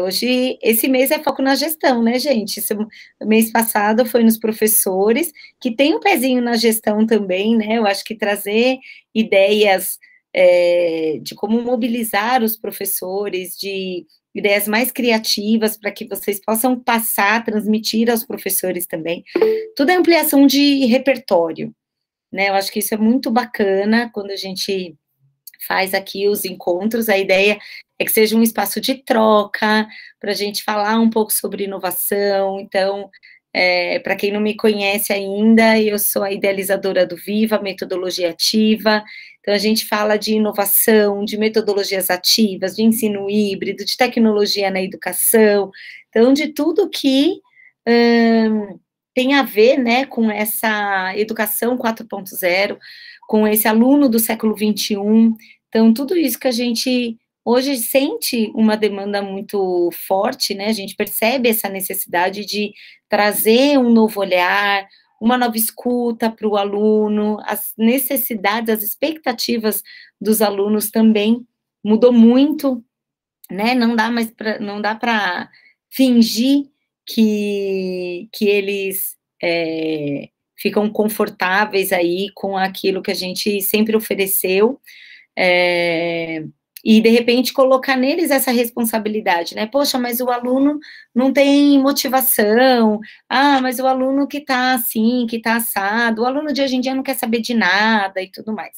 hoje, esse mês é foco na gestão, né, gente? Mês passado foi nos professores, que tem um pezinho na gestão também, né? Eu acho que trazer ideias de como mobilizar os professores, de ideias mais criativas para que vocês possam passar, transmitir aos professores também. Tudo é ampliação de repertório, né? Eu acho que isso é muito bacana quando a gente faz aqui os encontros. A ideia é que seja um espaço de troca, para a gente falar um pouco sobre inovação. Então, para quem não me conhece ainda, eu sou a idealizadora do Viva, metodologia ativa. Então, a gente fala de inovação, de metodologias ativas, de ensino híbrido, de tecnologia na educação, então, de tudo que tem a ver, né, com essa educação 4.0, com esse aluno do século XXI. Então, tudo isso que a gente hoje sente uma demanda muito forte, né, a gente percebe essa necessidade de trazer um novo olhar, uma nova escuta para o aluno, as necessidades, as expectativas dos alunos também mudou muito, né, não dá para fingir que eles ficam confortáveis aí com aquilo que a gente sempre ofereceu, e de repente colocar neles essa responsabilidade, né? Poxa, mas o aluno não tem motivação, mas o aluno que tá assim, que tá assado, o aluno de hoje em dia não quer saber de nada e tudo mais.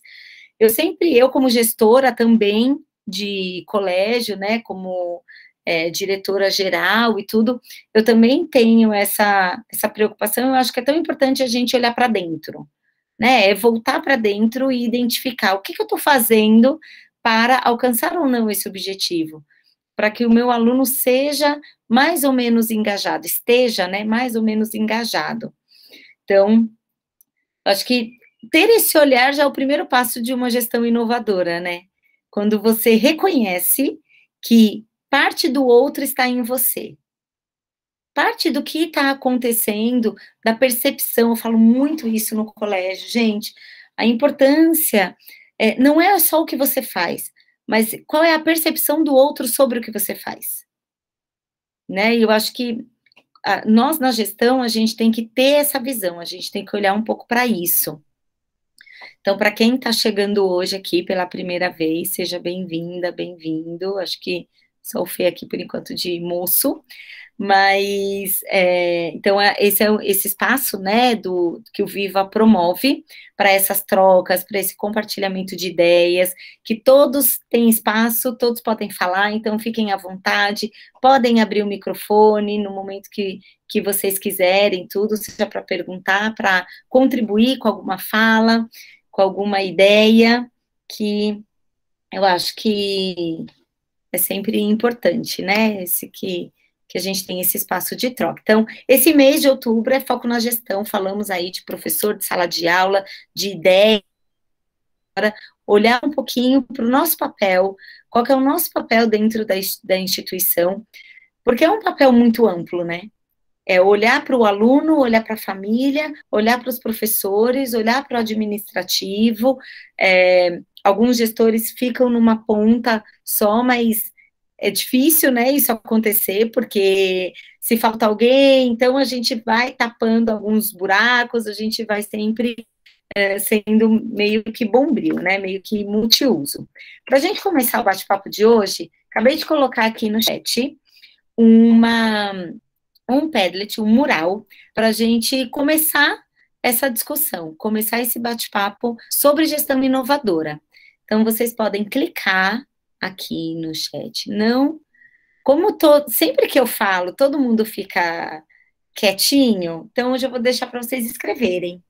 Eu como gestora também de colégio, né, como diretora geral e tudo, eu também tenho essa preocupação. Eu acho que é tão importante a gente olhar para dentro, né, voltar para dentro e identificar o que eu estou fazendo para alcançar ou não esse objetivo, para que o meu aluno seja mais ou menos engajado, esteja, né, mais ou menos engajado. Então, acho que ter esse olhar já é o primeiro passo de uma gestão inovadora, né? Quando você reconhece que parte do outro está em você. Parte do que está acontecendo, da percepção, eu falo muito isso no colégio, gente, a importância não é só o que você faz, mas qual é a percepção do outro sobre o que você faz, né? E eu acho que nós, na gestão, a gente tem que ter essa visão, a gente tem que olhar um pouco para isso. Então, para quem está chegando hoje aqui pela primeira vez, seja bem-vinda, bem-vindo. Acho que só o Fê aqui por enquanto de moço, mas então esse espaço, né, que o Viva promove para essas trocas, para esse compartilhamento de ideias, que todos têm espaço, todos podem falar, então fiquem à vontade, podem abrir o microfone no momento que vocês quiserem, tudo, seja para perguntar, para contribuir com alguma fala, com alguma ideia, que eu acho que é sempre importante, né? Que a gente tem esse espaço de troca. Então, esse mês de outubro é foco na gestão, falamos aí de professor, de sala de aula, de ideia, olhar um pouquinho para o nosso papel, qual que é o nosso papel dentro da instituição, porque é um papel muito amplo, né? É olhar para o aluno, olhar para a família, olhar para os professores, olhar para o administrativo. Alguns gestores ficam numa ponta só, mas é difícil, né, isso acontecer, porque se falta alguém, então a gente vai tapando alguns buracos, a gente vai sempre sendo meio que bombril, né, meio que multiuso. Para a gente começar o bate-papo de hoje, acabei de colocar aqui no chat um Padlet, um mural, para a gente começar essa discussão, começar esse bate-papo sobre gestão inovadora. Então, vocês podem clicar aqui no chat. Não, sempre que eu falo, todo mundo fica quietinho, então hoje eu vou deixar para vocês escreverem,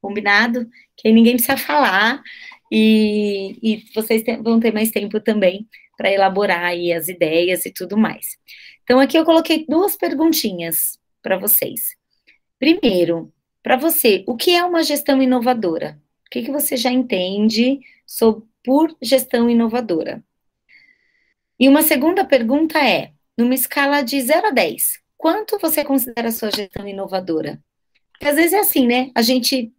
combinado? Que aí ninguém precisa falar, e vocês vão ter mais tempo também para elaborar aí as ideias e tudo mais. Então, aqui eu coloquei 2 perguntinhas para vocês. Primeiro, para você, o que é uma gestão inovadora? O que você já entende por gestão inovadora? E uma segunda pergunta é, numa escala de 0 a 10, quanto você considera a sua gestão inovadora? Porque às vezes é assim, né? A gente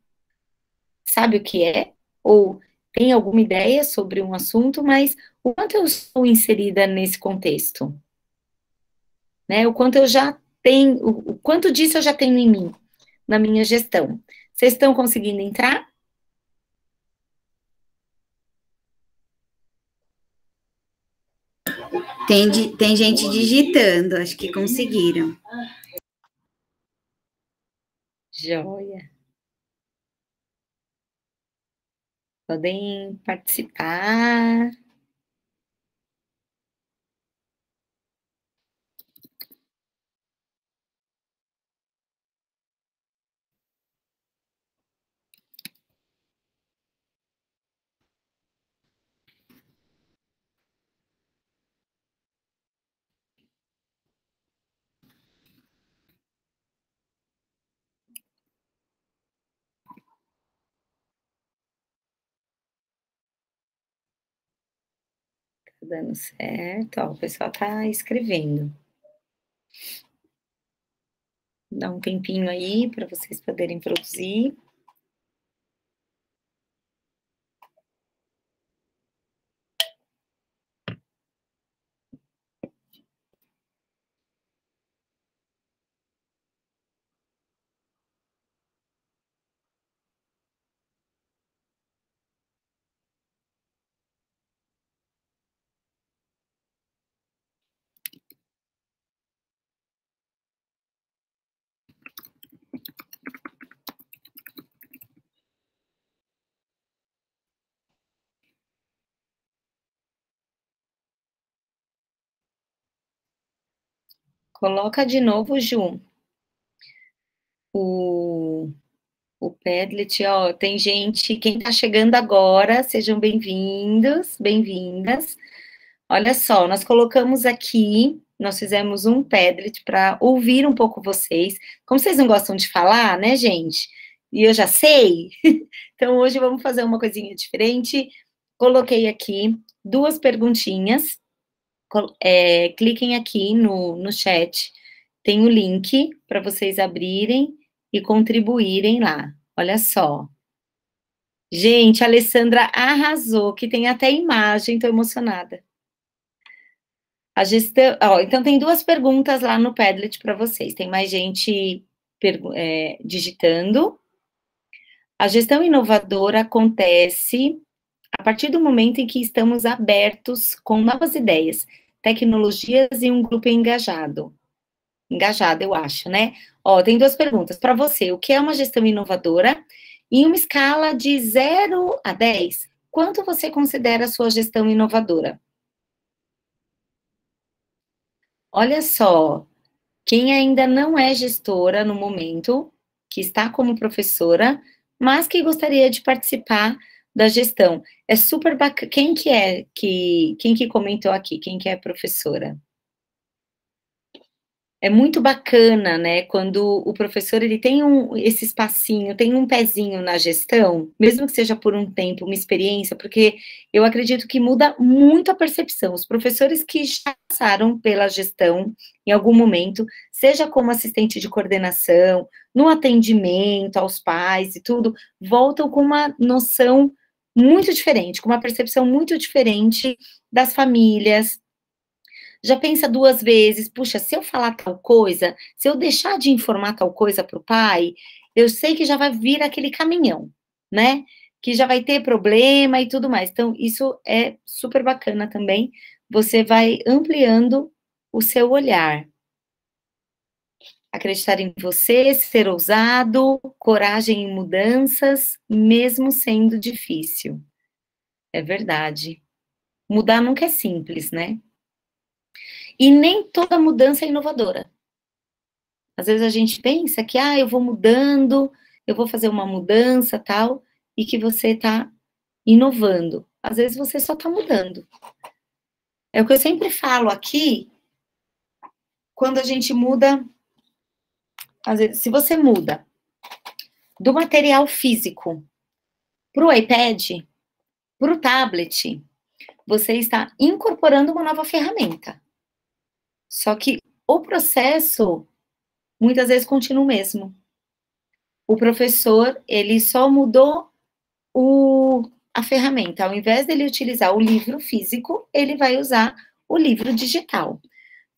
sabe o que é, ou tem alguma ideia sobre um assunto, mas o quanto eu estou inserida nesse contexto? né? O quanto eu já tenho, o quanto disso eu já tenho em mim, na minha gestão. Vocês estão conseguindo entrar? Tem gente digitando, acho que conseguiram. Joia. Podem participar. Tá dando certo. Ó, o pessoal tá escrevendo. Dá um tempinho aí para vocês poderem produzir. Coloca de novo, Ju, o, o Padlet, ó, tem gente, quem tá chegando agora, sejam bem-vindos, bem-vindas. Olha só, nós colocamos aqui, nós fizemos um Padlet para ouvir um pouco vocês. Como vocês não gostam de falar, né, gente? E eu já sei, então hoje vamos fazer uma coisinha diferente. Coloquei aqui duas perguntinhas. Cliquem aqui no chat, tem o link para vocês abrirem e contribuírem lá. Olha só. Gente, a Alessandra arrasou, que tem até imagem, estou emocionada. A gestão, ó, então tem duas perguntas lá no Padlet para vocês. Tem mais gente digitando. A gestão inovadora acontece a partir do momento em que estamos abertos com novas ideias, tecnologias e um grupo engajado. Engajado, eu acho, né? Ó, tem duas perguntas para você. O que é uma gestão inovadora? Em uma escala de 0 a 10, quanto você considera a sua gestão inovadora? Olha só, quem ainda não é gestora no momento, que está como professora, mas que gostaria de participar da gestão. É super bacana. Quem que comentou aqui? Quem que é professora? É muito bacana, né, quando o professor ele tem esse espacinho, tem um pezinho na gestão, mesmo que seja por um tempo, uma experiência, porque eu acredito que muda muito a percepção. Os professores que já passaram pela gestão em algum momento, seja como assistente de coordenação, no atendimento aos pais e tudo, voltam com uma noção muito diferente, com uma percepção muito diferente das famílias. Já pensa duas vezes, puxa, se eu falar tal coisa, se eu deixar de informar tal coisa para o pai, eu sei que já vai vir aquele caminhão, né? Que já vai ter problema e tudo mais. Então, isso é super bacana também. Você vai ampliando o seu olhar. Acreditar em você, ser ousado, coragem em mudanças, mesmo sendo difícil. É verdade. Mudar nunca é simples, né? E nem toda mudança é inovadora. Às vezes a gente pensa que, eu vou mudando, eu vou fazer uma mudança, tal, e que você está inovando. Às vezes você só está mudando. É o que eu sempre falo aqui, quando a gente muda, às vezes, se você muda do material físico para o iPad, para o tablet, você está incorporando uma nova ferramenta. Só que o processo, muitas vezes, continua o mesmo. O professor, ele só mudou a ferramenta. Ao invés dele utilizar o livro físico, ele vai usar o livro digital.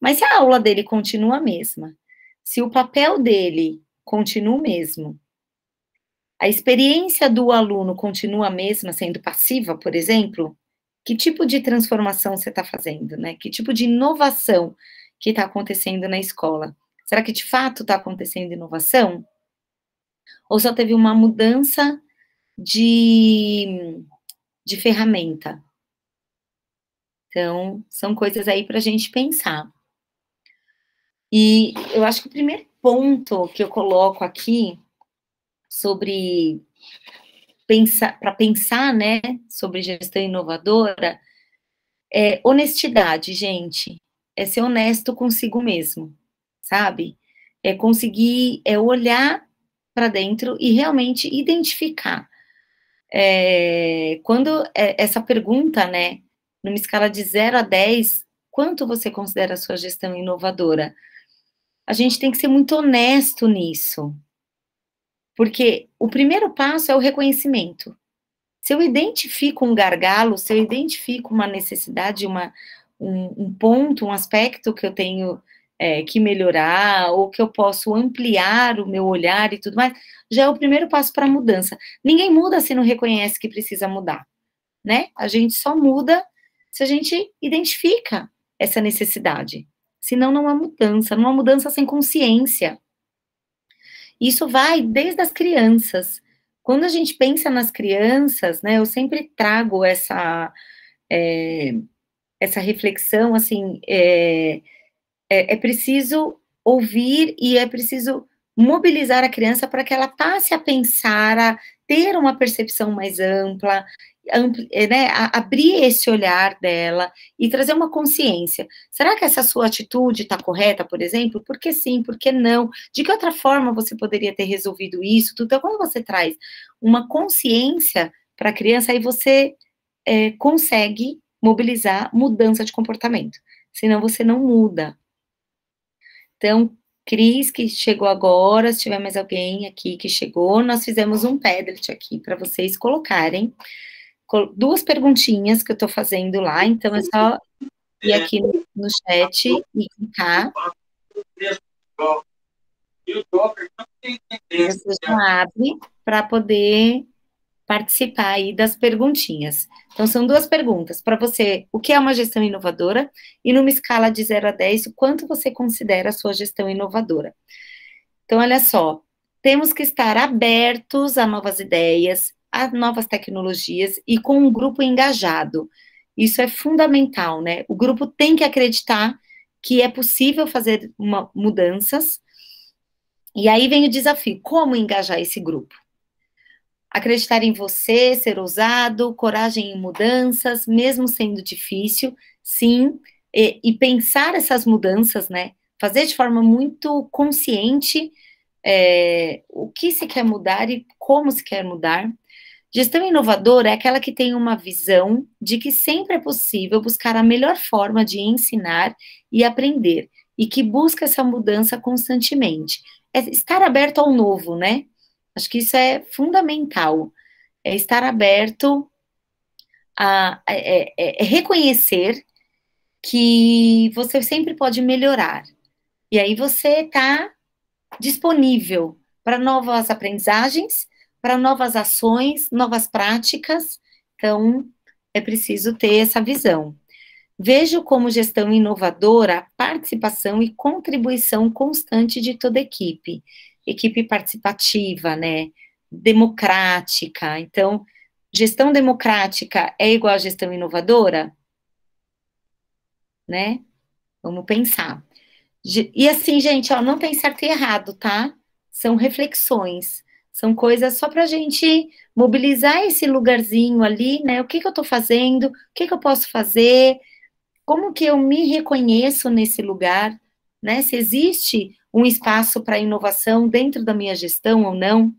Mas se a aula dele continua a mesma, se o papel dele continua o mesmo, a experiência do aluno continua a mesma, sendo passiva, por exemplo, que tipo de transformação você está fazendo, né? Que tipo de inovação que está acontecendo na escola? Será que de fato está acontecendo inovação? Ou só teve uma mudança de ferramenta? Então, são coisas aí para a gente pensar. E eu acho que o primeiro ponto que eu coloco aqui sobre pensar, para pensar, né, sobre gestão inovadora, é honestidade, gente. É ser honesto consigo mesmo, sabe? É conseguir olhar para dentro e realmente identificar. Quando essa pergunta, né, numa escala de 0 a 10, quanto você considera a sua gestão inovadora? A gente tem que ser muito honesto nisso, porque o primeiro passo é o reconhecimento. Se eu identifico um gargalo, se eu identifico uma necessidade, um ponto, um aspecto que eu tenho que melhorar, ou que eu posso ampliar o meu olhar e tudo mais, já é o primeiro passo para a mudança. Ninguém muda se não reconhece que precisa mudar, né? A gente só muda se a gente identifica essa necessidade. Senão não há mudança, não há mudança sem consciência. Isso vai desde as crianças. Quando a gente pensa nas crianças, né, eu sempre trago essa reflexão, assim, é preciso ouvir e é preciso mobilizar a criança para que ela passe a pensar, a ter uma percepção mais ampla, né, abrir esse olhar dela e trazer uma consciência. Será que essa sua atitude está correta, por exemplo? Por que sim, por que não? De que outra forma você poderia ter resolvido isso? Então, quando você traz uma consciência para a criança, aí você consegue mobilizar mudança de comportamento. Senão você não muda. Então, Cris, que chegou agora, se tiver mais alguém aqui que chegou, nós fizemos um Padlet aqui para vocês colocarem 2 perguntinhas que eu estou fazendo lá, então é só ir aqui no chat e clicar. Você já abre para poder participar aí das perguntinhas. Então, são 2 perguntas para você: o que é uma gestão inovadora? E numa escala de 0 a 10, o quanto você considera a sua gestão inovadora? Então, olha só, temos que estar abertos a novas ideias, a novas tecnologias e com um grupo engajado. Isso é fundamental, né? O grupo tem que acreditar que é possível fazer mudanças. E aí vem o desafio: como engajar esse grupo? Acreditar em você, ser ousado, coragem em mudanças, mesmo sendo difícil, sim, e pensar essas mudanças, né? Fazer de forma muito consciente o que se quer mudar e como se quer mudar. Gestão inovadora é aquela que tem uma visão de que sempre é possível buscar a melhor forma de ensinar e aprender, e que busca essa mudança constantemente. É estar aberto ao novo, né? Acho que isso é fundamental. É estar aberto a reconhecer que você sempre pode melhorar. E aí você está disponível para novas aprendizagens, para novas ações, novas práticas. Então, é preciso ter essa visão. Vejo como gestão inovadora a participação e contribuição constante de toda a equipe. Equipe participativa, né? Democrática. Então, gestão democrática é igual a gestão inovadora? Né? Vamos pensar. E assim, gente, ó, não tem certo e errado, tá? São reflexões, são coisas só para a gente mobilizar esse lugarzinho ali, né? O que que eu estou fazendo? O que que eu posso fazer? Como que eu me reconheço nesse lugar, né? Se existe um espaço para inovação dentro da minha gestão ou não.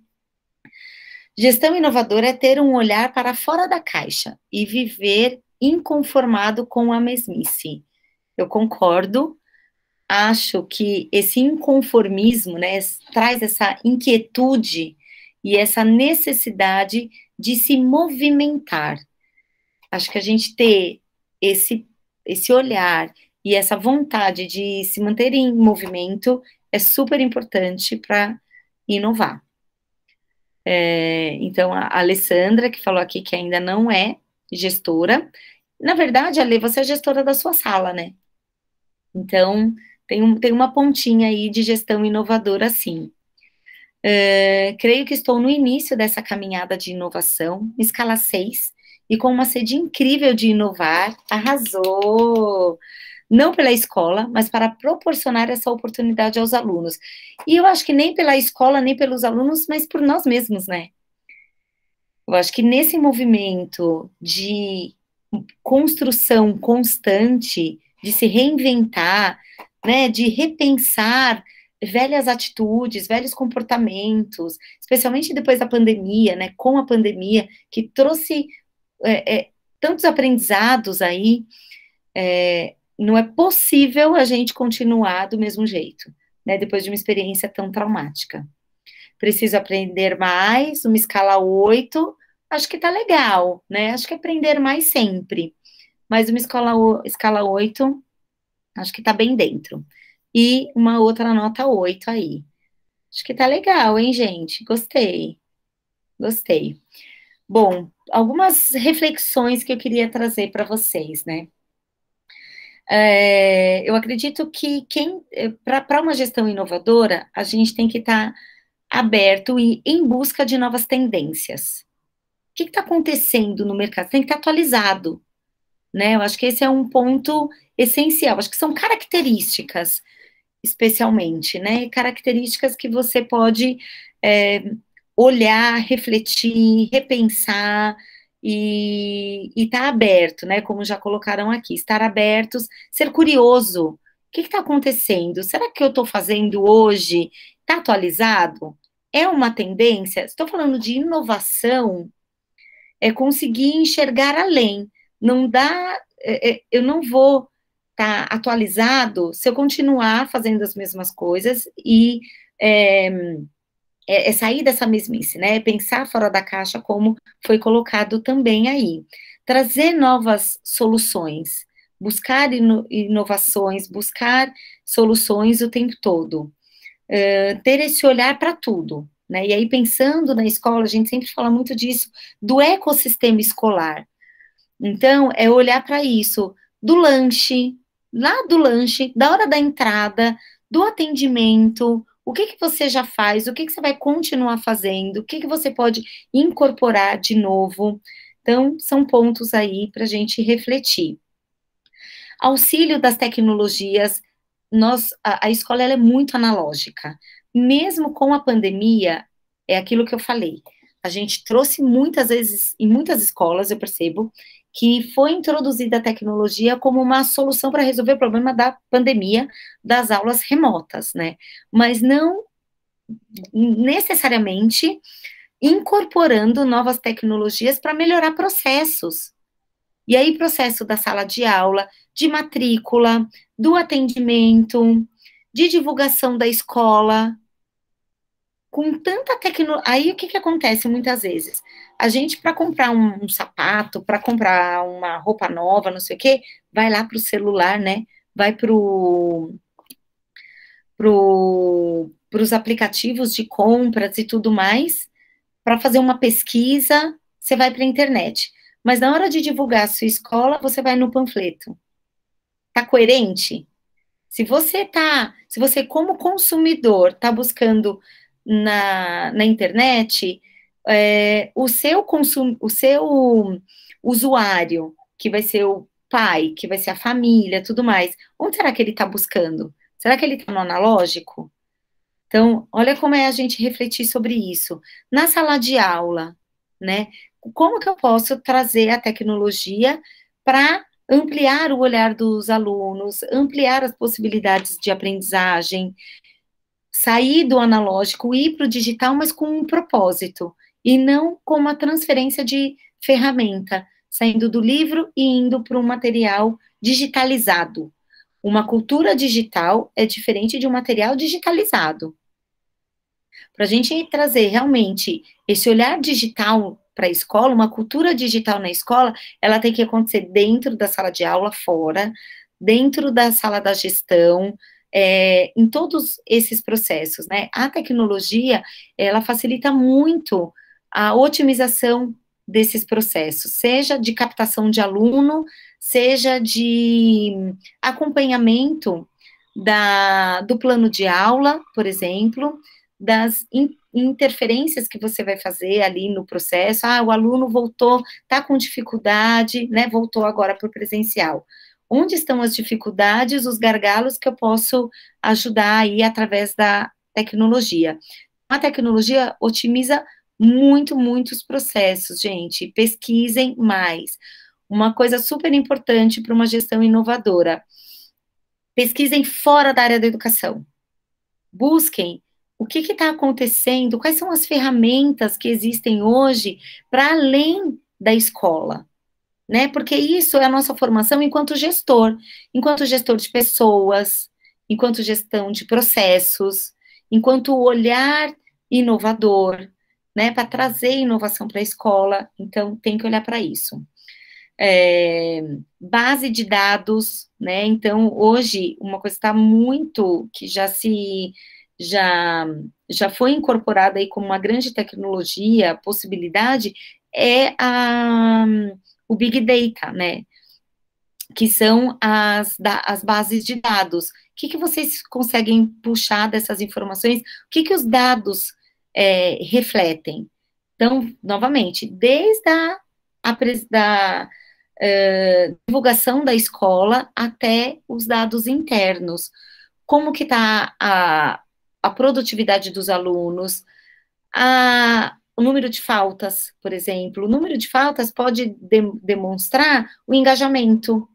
Gestão inovadora é ter um olhar para fora da caixa e viver inconformado com a mesmice. Eu concordo. Acho que esse inconformismo, né, traz essa inquietude e essa necessidade de se movimentar. Acho que a gente ter esse olhar E essa vontade de se manter em movimento é super importante para inovar. Então, a Alessandra, que falou aqui que ainda não é gestora, na verdade, Ale, você é gestora da sua sala, né? Então, tem uma pontinha aí de gestão inovadora, sim. Creio que estou no início dessa caminhada de inovação, escala 6, e com uma sede incrível de inovar, arrasou! Não pela escola, mas para proporcionar essa oportunidade aos alunos. E eu acho que nem pela escola, nem pelos alunos, mas por nós mesmos, né? Eu acho que nesse movimento de construção constante, de se reinventar, né, de repensar velhas atitudes, velhos comportamentos, especialmente depois da pandemia, né, com a pandemia, que trouxe tantos aprendizados aí, não é possível a gente continuar do mesmo jeito, né, depois de uma experiência tão traumática. Preciso aprender mais, uma escala 8, acho que tá legal, né? Acho que aprender mais sempre. Mas uma escala 8, acho que tá bem dentro. E uma outra nota 8 aí. Acho que tá legal, hein, gente? Gostei. Gostei. Bom, algumas reflexões que eu queria trazer para vocês, né? Eu acredito que para uma gestão inovadora, a gente tem que estar aberto e em busca de novas tendências. O que está acontecendo no mercado? Tem que estar atualizado, né? Eu acho que esse é um ponto essencial. Acho que são características, especialmente, né? Características que você pode olhar, refletir, repensar e estar aberto, né? Como já colocaram aqui, estar abertos, ser curioso. O que está acontecendo? Será que eu estou fazendo hoje está atualizado? É uma tendência? Estou falando de inovação, é conseguir enxergar além. Não dá, eu não vou estar atualizado se eu continuar fazendo as mesmas coisas e sair dessa mesmice, né? Pensar fora da caixa, como foi colocado também aí. Trazer novas soluções, buscar inovações, buscar soluções o tempo todo. Ter esse olhar para tudo, né? E aí, pensando na escola, a gente sempre fala muito disso, do ecossistema escolar. Então, é olhar para isso, do lanche, lá do lanche, da hora da entrada, do atendimento, o que você já faz, o que você vai continuar fazendo, o que você pode incorporar de novo. Então, são pontos aí para a gente refletir. Auxílio das tecnologias, a escola ela é muito analógica. Mesmo com a pandemia, é aquilo que eu falei. A gente trouxe muitas vezes, em muitas escolas, eu percebo, que foi introduzida a tecnologia como uma solução para resolver o problema da pandemia das aulas remotas, né? Mas não necessariamente incorporando novas tecnologias para melhorar processos. E aí, processo da sala de aula, de matrícula, do atendimento, de divulgação da escola, com tanta tecnologia. Aí, o que acontece muitas vezes? A gente, para comprar um sapato, para comprar uma roupa nova, não sei o quê, vai lá para o celular, né? Vai para os aplicativos de compras e tudo mais, para fazer uma pesquisa, você vai para a internet. Mas na hora de divulgar a sua escola, você vai no panfleto. Tá coerente? Se você como consumidor tá buscando na internet, o seu usuário, que vai ser o pai, que vai ser a família, tudo mais, onde será que ele está buscando? Será que ele está no analógico? Então, olha como é a gente refletir sobre isso. Na sala de aula, né? Como que eu posso trazer a tecnologia para ampliar o olhar dos alunos, ampliar as possibilidades de aprendizagem, sair do analógico, ir para o digital, mas com um propósito, e não com uma transferência de ferramenta, saindo do livro e indo para um material digitalizado. Uma cultura digital é diferente de um material digitalizado. Para a gente trazer realmente esse olhar digital para a escola, uma cultura digital na escola, ela tem que acontecer dentro da sala de aula, fora, dentro da sala da gestão, em todos esses processos, né? A tecnologia, ela facilita muito a otimização desses processos, seja de captação de aluno, seja de acompanhamento do plano de aula, por exemplo, das interferências que você vai fazer ali no processo. O aluno voltou, está com dificuldade, né? Voltou agora para o presencial. Onde estão as dificuldades, os gargalos que eu posso ajudar aí através da tecnologia? A tecnologia otimiza muitos processos, gente. Pesquisem mais. Uma coisa super importante para uma gestão inovadora. Pesquisem fora da área da educação. Busquem o que está acontecendo, quais são as ferramentas que existem hoje para além da escola, né? Porque isso é a nossa formação enquanto gestor de pessoas, enquanto gestão de processos, enquanto olhar inovador, né? Para trazer inovação para a escola, então tem que olhar para isso. Base de dados, né? Então, hoje, uma coisa está muito, que já foi incorporada aí como uma grande tecnologia, possibilidade, é o Big Data, né? Que são as bases de dados. O que vocês conseguem puxar dessas informações? O que os dados refletem? Então, novamente, desde a divulgação da escola até os dados internos. Como que está a produtividade dos alunos, o número de faltas, por exemplo. O número de faltas pode demonstrar o engajamento.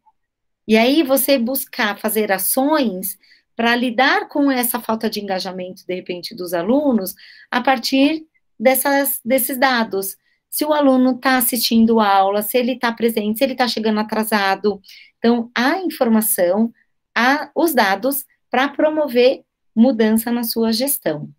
E aí você buscar fazer ações para lidar com essa falta de engajamento, de repente, dos alunos, a partir desses dados. Se o aluno está assistindo a aula, se ele está presente, se ele está chegando atrasado. Então, a informação, os dados para promover mudança na sua gestão.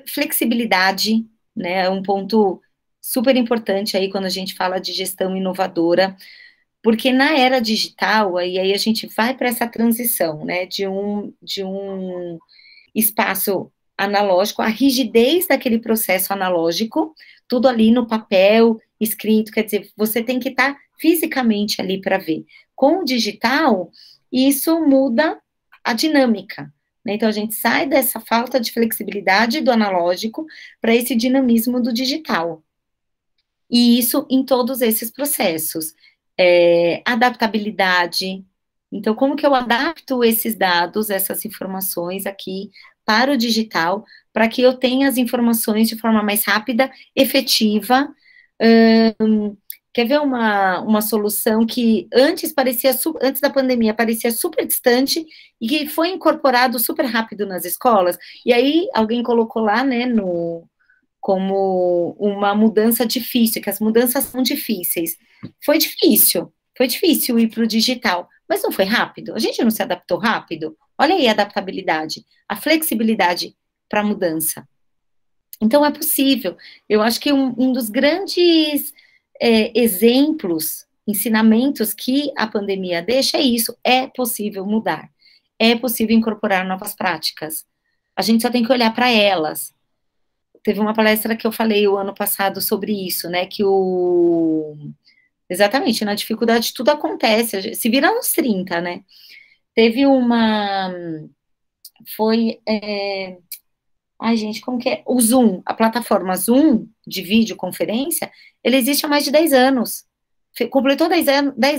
Flexibilidade, né, é um ponto super importante aí quando a gente fala de gestão inovadora, porque na era digital, e aí a gente vai para essa transição, né, de um espaço analógico, a rigidez daquele processo analógico, tudo ali no papel, escrito, quer dizer, você tem que estar fisicamente ali para ver. Com o digital, isso muda a dinâmica, né? Então, a gente sai dessa falta de flexibilidade do analógico para esse dinamismo do digital. E isso em todos esses processos. Adaptabilidade. Então, como que eu adapto esses dados, essas informações aqui para o digital, para que eu tenha as informações de forma mais rápida, efetiva. Quer ver uma solução que antes da pandemia, parecia super distante e que foi incorporado super rápido nas escolas? E aí, alguém colocou lá, né, como uma mudança difícil, que as mudanças são difíceis. Foi difícil ir para o digital, mas não foi rápido? A gente não se adaptou rápido? Olha aí a adaptabilidade, a flexibilidade para a mudança. Então, é possível. Eu acho que um dos grandes exemplos, ensinamentos que a pandemia deixa é isso: é possível mudar, é possível incorporar novas práticas. A gente só tem que olhar para elas. Teve uma palestra que eu falei o ano passado sobre isso, né, exatamente, na dificuldade tudo acontece, se vira nos 30, né. Teve gente, como que é? O Zoom, a plataforma Zoom, de videoconferência, ele existe há mais de 10 anos. Completou 10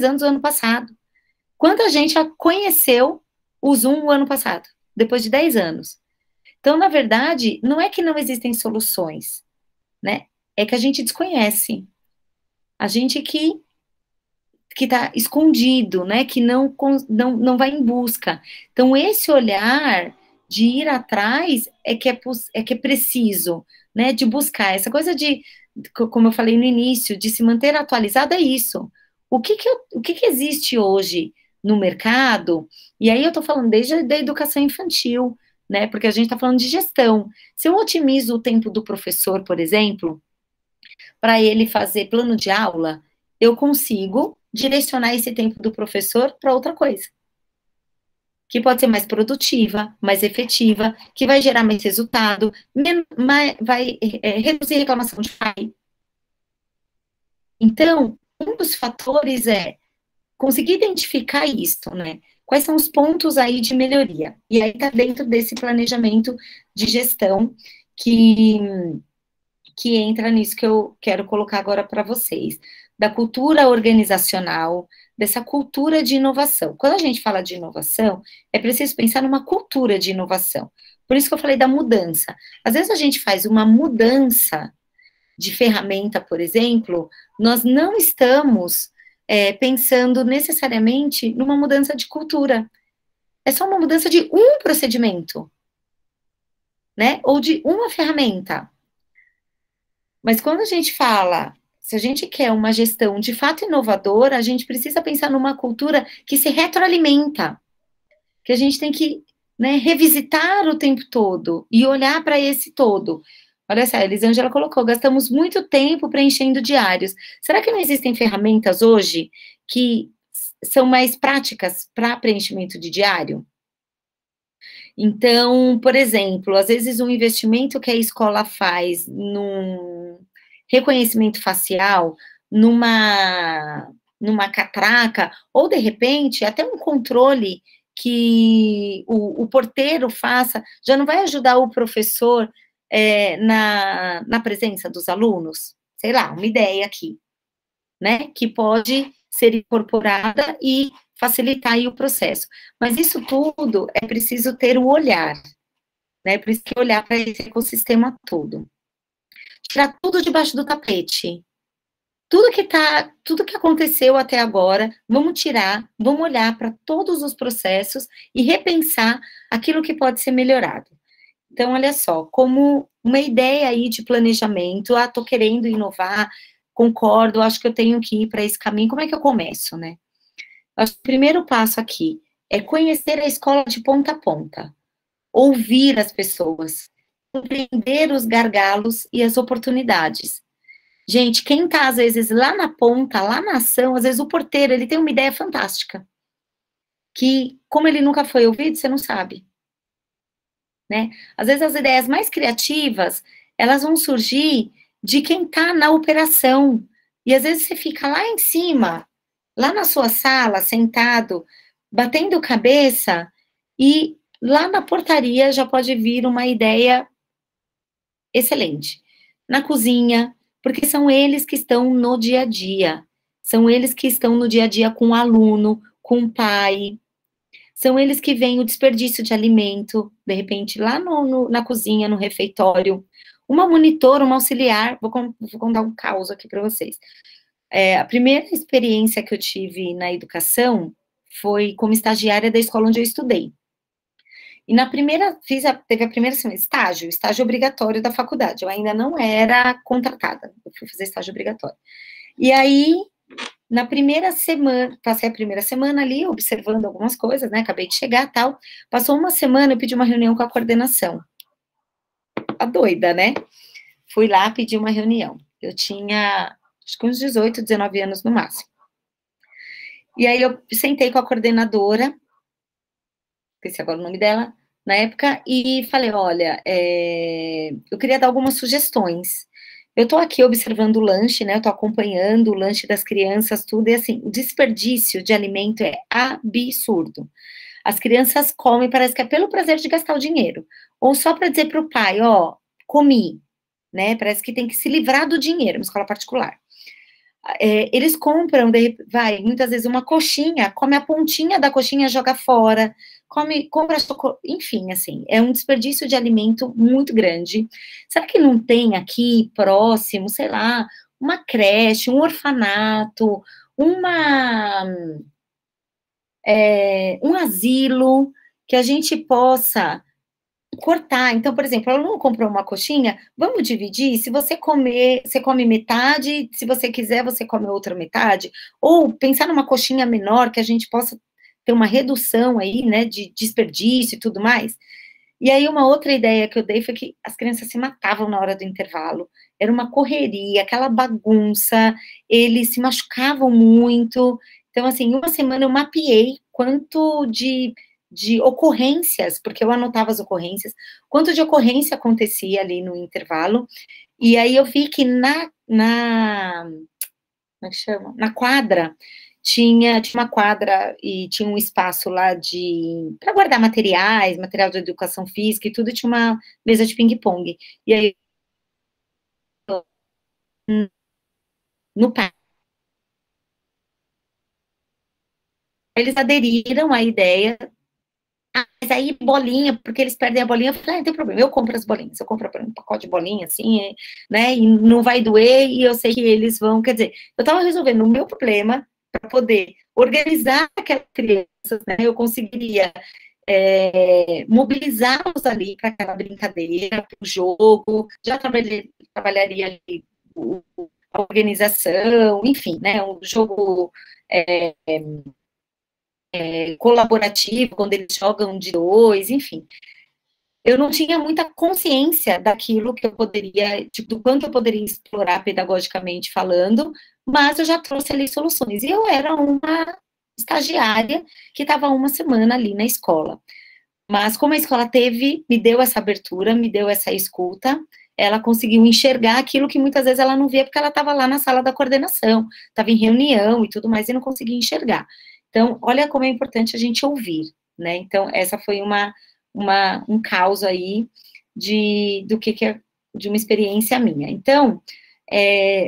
anos o ano passado. Quanta gente já conheceu o Zoom o ano passado, depois de 10 anos? Então, na verdade, não é que não existem soluções, né? É que a gente desconhece. A gente que está escondido, né? Que não vai em busca. Então, esse olhar de ir atrás é que é preciso, né? De buscar. Essa coisa como eu falei no início, de se manter atualizado é isso. O que existe hoje no mercado? E aí eu estou falando desde a educação infantil, né? Porque a gente está falando de gestão. Se eu otimizo o tempo do professor, por exemplo, para ele fazer plano de aula, eu consigo direcionar esse tempo do professor para outra coisa, que pode ser mais produtiva, mais efetiva, que vai gerar mais resultado, vai reduzir reclamação de pai. Então, um dos fatores é conseguir identificar isso, né? Quais são os pontos aí de melhoria? E aí tá dentro desse planejamento de gestão que entra nisso que eu quero colocar agora para vocês, da cultura organizacional, dessa cultura de inovação. Quando a gente fala de inovação, é preciso pensar numa cultura de inovação. Por isso que eu falei da mudança. Às vezes a gente faz uma mudança de ferramenta, por exemplo, nós não estamos pensando necessariamente numa mudança de cultura. É só uma mudança de um procedimento, né? Ou de uma ferramenta. Mas quando a gente fala, se a gente quer uma gestão de fato inovadora, a gente precisa pensar numa cultura que se retroalimenta, que a gente tem que, né, revisitar o tempo todo e olhar para esse todo. Olha só, a Elisângela colocou, gastamos muito tempo preenchendo diários. Será que não existem ferramentas hoje que são mais práticas para preenchimento de diário? Então, por exemplo, às vezes um investimento que a escola faz num reconhecimento facial, numa catraca, ou de repente até um controle que o porteiro faça, já não vai ajudar o professor na presença dos alunos? Sei lá, uma ideia aqui, né? Que pode ser incorporada e facilitar aí o processo. Mas isso tudo é preciso ter o olhar, né? Por isso que olhar para esse ecossistema todo. Tirar tudo debaixo do tapete. Tudo que aconteceu até agora, vamos tirar, vamos olhar para todos os processos e repensar aquilo que pode ser melhorado. Então, olha só, como uma ideia aí de planejamento, tô querendo inovar, concordo, acho que eu tenho que ir para esse caminho, como é que eu começo, né? Acho que o primeiro passo aqui é conhecer a escola de ponta a ponta, ouvir as pessoas, compreender os gargalos e as oportunidades. Gente, quem tá, às vezes, lá na ponta, lá na ação, às vezes o porteiro, ele tem uma ideia fantástica, que, como ele nunca foi ouvido, você não sabe, né? Às vezes as ideias mais criativas, elas vão surgir de quem tá na operação, e às vezes você fica lá em cima, lá na sua sala, sentado, batendo cabeça, e lá na portaria já pode vir uma ideia excelente. Na cozinha, porque são eles que estão no dia a dia. São eles que estão no dia a dia com o aluno, com o pai. São eles que veem o desperdício de alimento, de repente, lá na cozinha, no refeitório. Uma monitora, uma auxiliar, vou contar um caos aqui para vocês. A primeira experiência que eu tive na educação foi como estagiária da escola onde eu estudei. E na primeira, teve a primeira semana, estágio obrigatório da faculdade. Eu ainda não era contratada, eu fui fazer estágio obrigatório. E aí, na primeira semana, passei a primeira semana ali, observando algumas coisas, né, acabei de chegar, tal. Passou uma semana, eu pedi uma reunião com a coordenação. A doida, né? Fui lá, pedi uma reunião. Eu tinha, acho que uns 18, 19 anos no máximo. E aí, eu sentei com a coordenadora, esqueci agora o nome dela, na época, e falei, olha, eu queria dar algumas sugestões. Eu tô aqui observando o lanche, né, eu tô acompanhando o lanche das crianças, tudo, e assim, o desperdício de alimento é absurdo. As crianças comem, parece que é pelo prazer de gastar o dinheiro, ou só para dizer para o pai, ó, comi, né, parece que tem que se livrar do dinheiro, uma escola particular. Eles compram, muitas vezes uma coxinha, come a pontinha da coxinha, joga fora, compra chocolate, enfim, assim, é um desperdício de alimento muito grande. Será que não tem aqui, próximo, sei lá, uma creche, um orfanato, um asilo, que a gente possa cortar? Então, por exemplo, ela não comprou uma coxinha, vamos dividir, se você comer, você come metade, se você quiser, você come outra metade, ou pensar numa coxinha menor, que a gente possa ter uma redução aí, né, de desperdício e tudo mais. E aí, uma outra ideia que eu dei foi que as crianças se matavam na hora do intervalo. Era uma correria, aquela bagunça, eles se machucavam muito. Então, assim, em uma semana eu mapeei quanto de ocorrências, porque eu anotava as ocorrências, quanto de ocorrência acontecia ali no intervalo. E aí eu vi que como é que chama? Na quadra, tinha uma quadra e tinha um espaço lá para guardar materiais, material de educação física e tudo, e tinha uma mesa de ping-pong. E aí, no parque, eles aderiram à ideia, mas aí bolinha, porque eles perdem a bolinha, eu falei, não tem problema, eu compro as bolinhas, eu compro um pacote de bolinha, assim, né, e não vai doer, e eu sei que eles vão, quer dizer, eu estava resolvendo o meu problema para poder organizar aquelas crianças, né, eu conseguiria mobilizá-los ali para aquela brincadeira, para o jogo, já trabalharia ali a organização, enfim, né, um jogo colaborativo, quando eles jogam de dois, enfim. Eu não tinha muita consciência daquilo que eu poderia, tipo, do quanto eu poderia explorar pedagogicamente falando, mas eu já trouxe ali soluções. E eu era uma estagiária que estava uma semana ali na escola. Mas como a escola me deu essa abertura, me deu essa escuta, ela conseguiu enxergar aquilo que muitas vezes ela não via, porque ela estava lá na sala da coordenação, estava em reunião e tudo mais, e não conseguia enxergar. Então, olha como é importante a gente ouvir, né? Então, essa foi um caos aí de uma experiência minha. Então,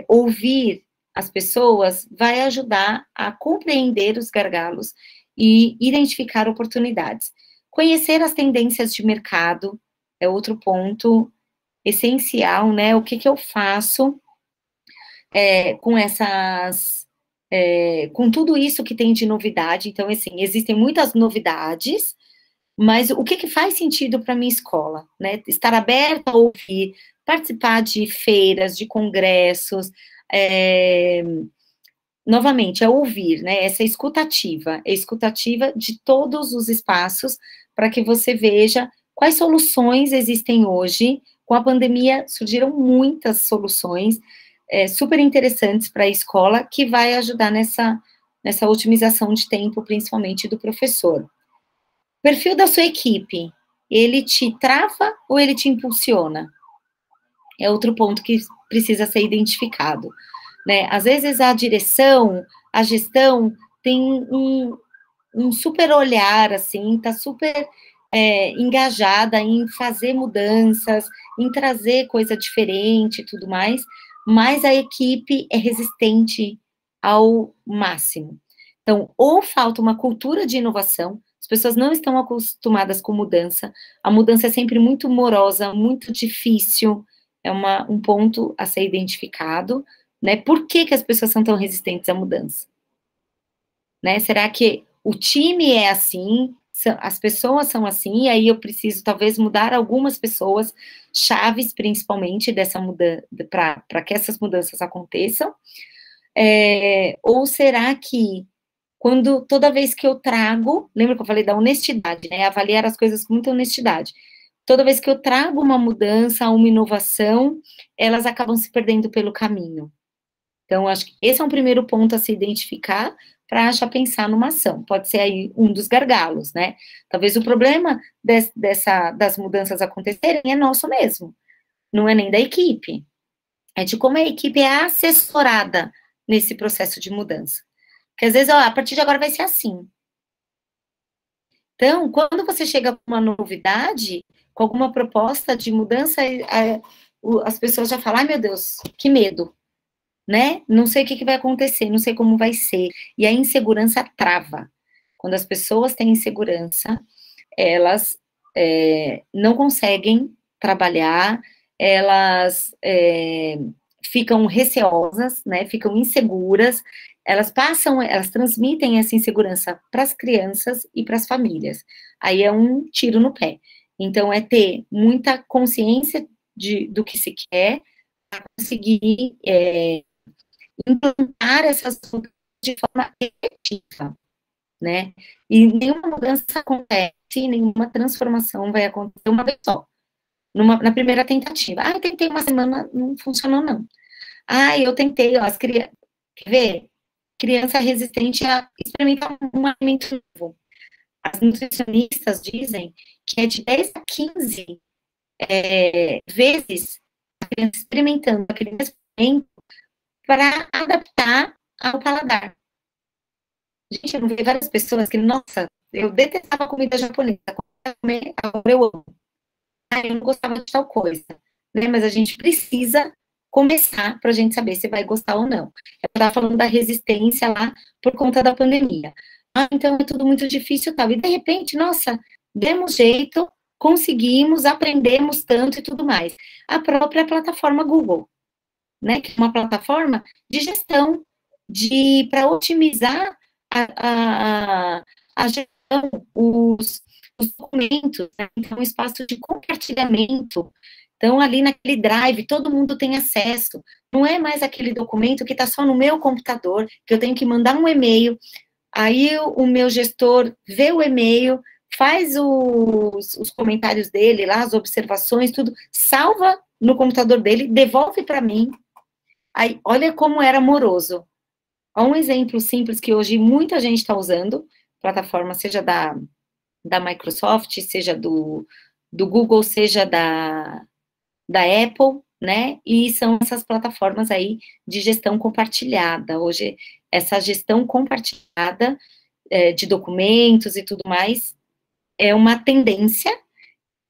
ouvir as pessoas vai ajudar a compreender os gargalos e identificar oportunidades. Conhecer as tendências de mercado é outro ponto essencial, né? O que eu faço com com tudo isso que tem de novidade. Então, assim, existem muitas novidades, mas o que faz sentido para a minha escola, né? Estar aberta a ouvir, participar de feiras, de congressos, novamente, é ouvir, né? Essa escutativa de todos os espaços, para que você veja quais soluções existem hoje. Com a pandemia, surgiram muitas soluções super interessantes para a escola, que vai ajudar nessa otimização de tempo, principalmente do professor. Perfil da sua equipe, ele te trava ou ele te impulsiona? É outro ponto que precisa ser identificado, né? Às vezes a direção, a gestão tem um super olhar, assim, tá super engajada em fazer mudanças, em trazer coisa diferente e tudo mais, mas a equipe é resistente ao máximo. Então, ou falta uma cultura de inovação, as pessoas não estão acostumadas com mudança, a mudança é sempre muito morosa, muito difícil, é um ponto a ser identificado, né? Por que as pessoas são tão resistentes à mudança? Né? Será que o time é assim, as pessoas são assim, e aí eu preciso talvez mudar algumas pessoas, chaves principalmente dessa mudança, para que essas mudanças aconteçam? Ou será que toda vez que eu trago, lembra que eu falei da honestidade, né? Avaliar as coisas com muita honestidade. Toda vez que eu trago uma mudança, uma inovação, elas acabam se perdendo pelo caminho. Então, acho que esse é um primeiro ponto a se identificar para já pensar numa ação. Pode ser aí um dos gargalos, né? Talvez o problema das mudanças acontecerem é nosso mesmo, não é nem da equipe. É de como a equipe é assessorada nesse processo de mudança. Porque às vezes, ó, a partir de agora vai ser assim. Então, quando você chega com uma novidade, com alguma proposta de mudança, as pessoas já falam, ai meu Deus, que medo, né? Não sei o que vai acontecer, não sei como vai ser. E a insegurança trava. Quando as pessoas têm insegurança, elas não conseguem trabalhar, elas ficam receosas, né? Ficam inseguras, elas transmitem essa insegurança para as crianças e para as famílias. Aí é um tiro no pé. Então, é ter muita consciência do que se quer, para conseguir implantar essas mudanças de forma efetiva. né? E nenhuma mudança acontece, nenhuma transformação vai acontecer uma vez só. Na primeira tentativa. Ah, eu tentei uma semana, não funcionou, não. Ah, eu tentei, ó, as crianças... Quer ver? Criança resistente a experimentar um alimento novo. As nutricionistas dizem que é de 10 a 15 vezes a criança experimentando aquele mesmo alimento para adaptar ao paladar. Gente, eu não vi várias pessoas que, nossa, eu detestava comida japonesa, agora eu amo. Ah, eu não gostava de tal coisa, né? Mas a gente precisa começar para a gente saber se vai gostar ou não. Eu estava falando da resistência lá por conta da pandemia. Ah, então é tudo muito difícil e tal. E de repente, nossa, demos jeito, conseguimos, aprendemos tanto e tudo mais. A própria plataforma Google, né? Que é uma plataforma de gestão, para otimizar a gestão, os documentos, né? Então, um espaço de compartilhamento. Então, ali naquele drive, todo mundo tem acesso. Não é mais aquele documento que está só no meu computador, que eu tenho que mandar um e-mail, aí o meu gestor vê o e-mail, faz os comentários dele lá, as observações, tudo, salva no computador dele, devolve para mim. Aí, olha como era moroso. Há um exemplo simples que hoje muita gente está usando, plataforma seja da Microsoft, seja do Google, seja da Apple, né? E são essas plataformas aí de gestão compartilhada. Hoje, essa gestão compartilhada de documentos e tudo mais é uma tendência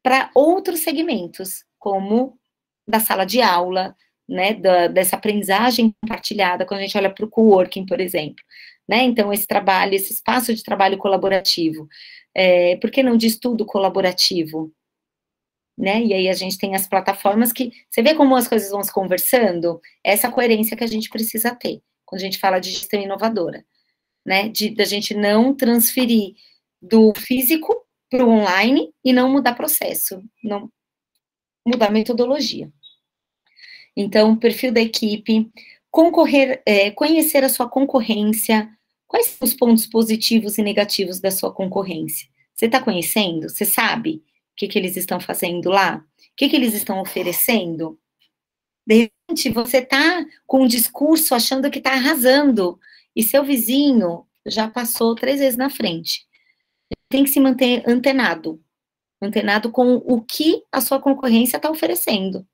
para outros segmentos, como da sala de aula, né? Dessa aprendizagem compartilhada, quando a gente olha para o coworking, por exemplo. Né? Então, esse trabalho, esse espaço de trabalho colaborativo. Por que não de estudo colaborativo? Né? E aí a gente tem as plataformas que... Você vê como as coisas vão se conversando? Essa coerência que a gente precisa ter, quando a gente fala de gestão inovadora. Né? Da gente não transferir do físico para o online e não mudar processo, não mudar metodologia. Então, perfil da equipe, conhecer a sua concorrência. Quais são os pontos positivos e negativos da sua concorrência? Você está conhecendo? Você sabe o que eles estão fazendo lá? O que eles estão oferecendo? De repente, você está com um discurso achando que está arrasando, e seu vizinho já passou 3 vezes na frente. Tem que se manter antenado com o que a sua concorrência está oferecendo.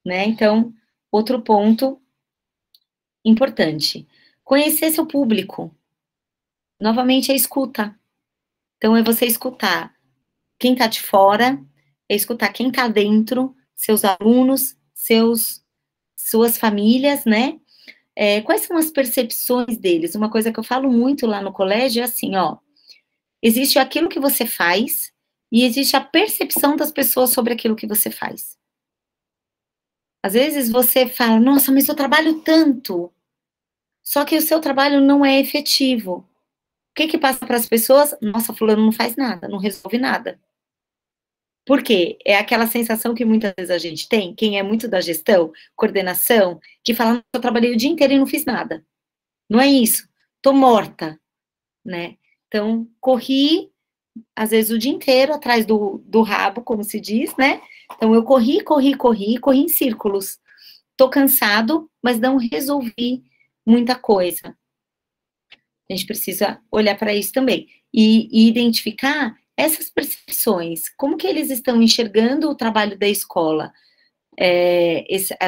Né? Então, outro ponto importante, conhecer seu público. Novamente, a escuta. Então, é você escutar quem está de fora, é escutar quem está dentro, seus alunos, suas famílias, né? Quais são as percepções deles? Uma coisa que eu falo muito lá no colégio é assim, ó, existe aquilo que você faz e existe a percepção das pessoas sobre aquilo que você faz. Às vezes você fala, nossa, mas eu trabalho tanto, só que o seu trabalho não é efetivo. O que passa para as pessoas? Nossa, fulano não faz nada, não resolve nada. Por quê? É aquela sensação que muitas vezes a gente tem, quem é muito da gestão, coordenação, que fala, eu trabalhei o dia inteiro e não fiz nada. Não é isso. Tô morta, né? Então, corri, às vezes, o dia inteiro atrás do rabo, como se diz, né? Então, eu corri em círculos. Tô cansado, mas não resolvi muita coisa. A gente precisa olhar para isso também. E identificar essas percepções. Como que eles estão enxergando o trabalho da escola?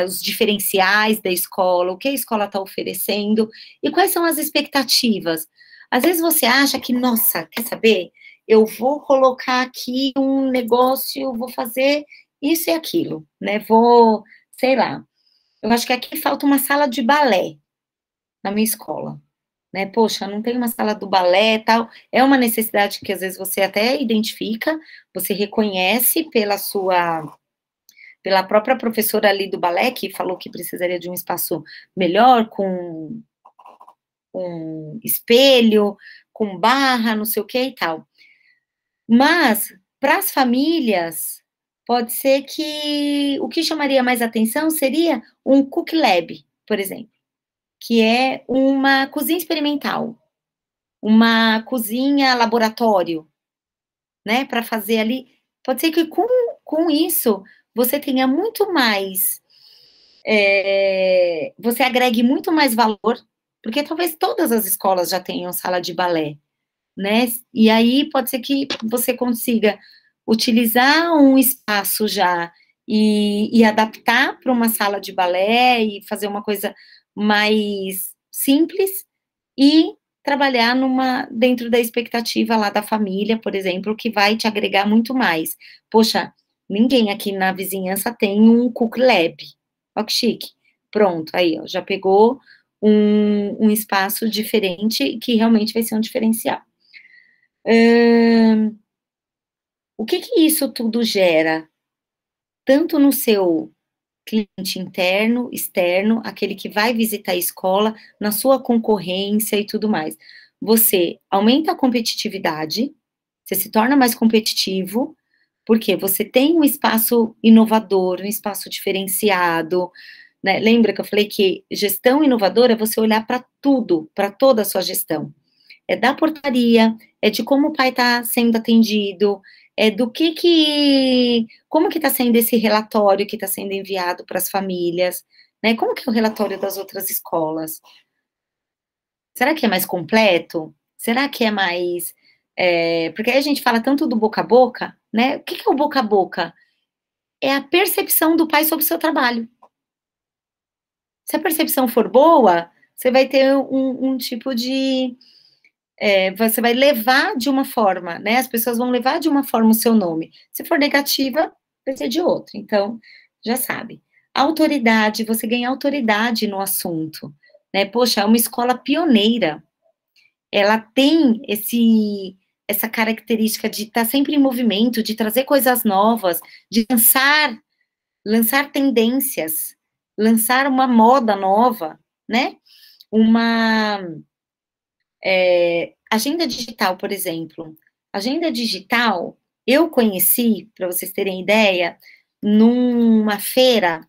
Os diferenciais da escola, o que a escola está oferecendo, e quais são as expectativas. Às vezes você acha que, nossa, quer saber? Eu vou colocar aqui um negócio, vou fazer isso e aquilo, né? Sei lá. Eu acho que aqui falta uma sala de balé na minha escola, né? Poxa, não tem uma sala do balé e tal. É uma necessidade que às vezes você até identifica, você reconhece pela própria professora ali do balé, que falou que precisaria de um espaço melhor, com espelho, com barra, não sei o que e tal. Mas, para as famílias, pode ser que o que chamaria mais atenção seria um Cook Lab, por exemplo, que é uma cozinha experimental, uma cozinha laboratório, né, para fazer ali. Pode ser que com isso você tenha muito mais, você agregue muito mais valor, porque talvez todas as escolas já tenham sala de balé, né? E aí pode ser que você consiga utilizar um espaço já e adaptar para uma sala de balé e fazer uma coisa mais simples e trabalhar dentro da expectativa lá da família, por exemplo, que vai te agregar muito mais. Poxa, ninguém aqui na vizinhança tem um Cook Lab. Ó que chique. Pronto, aí, ó, já pegou um espaço diferente que realmente vai ser um diferencial. O que isso tudo gera? Tanto no seu cliente interno, externo, aquele que vai visitar a escola, na sua concorrência e tudo mais. Você aumenta a competitividade, você se torna mais competitivo, porque você tem um espaço inovador, um espaço diferenciado, né? Lembra que eu falei que gestão inovadora é você olhar para tudo, para toda a sua gestão. É da portaria, é de como o pai está sendo atendido, é do como que está sendo esse relatório que está sendo enviado para as famílias, né? Como que é o relatório das outras escolas? Será que é mais completo? Será que é mais... porque aí a gente fala tanto do boca a boca, né? O que é o boca a boca? É a percepção do pai sobre o seu trabalho. Se a percepção for boa, você vai ter um tipo de... você vai levar de uma forma, né? As pessoas vão levar de uma forma o seu nome. Se for negativa, vai ser de outra. Então, já sabe. Autoridade, você ganha autoridade no assunto, né? Poxa, é uma escola pioneira. Ela tem essa característica de estar sempre em movimento, de trazer coisas novas, de lançar tendências, lançar uma moda nova, né? Uma agenda digital, por exemplo. Agenda digital, eu conheci, para vocês terem ideia, numa feira,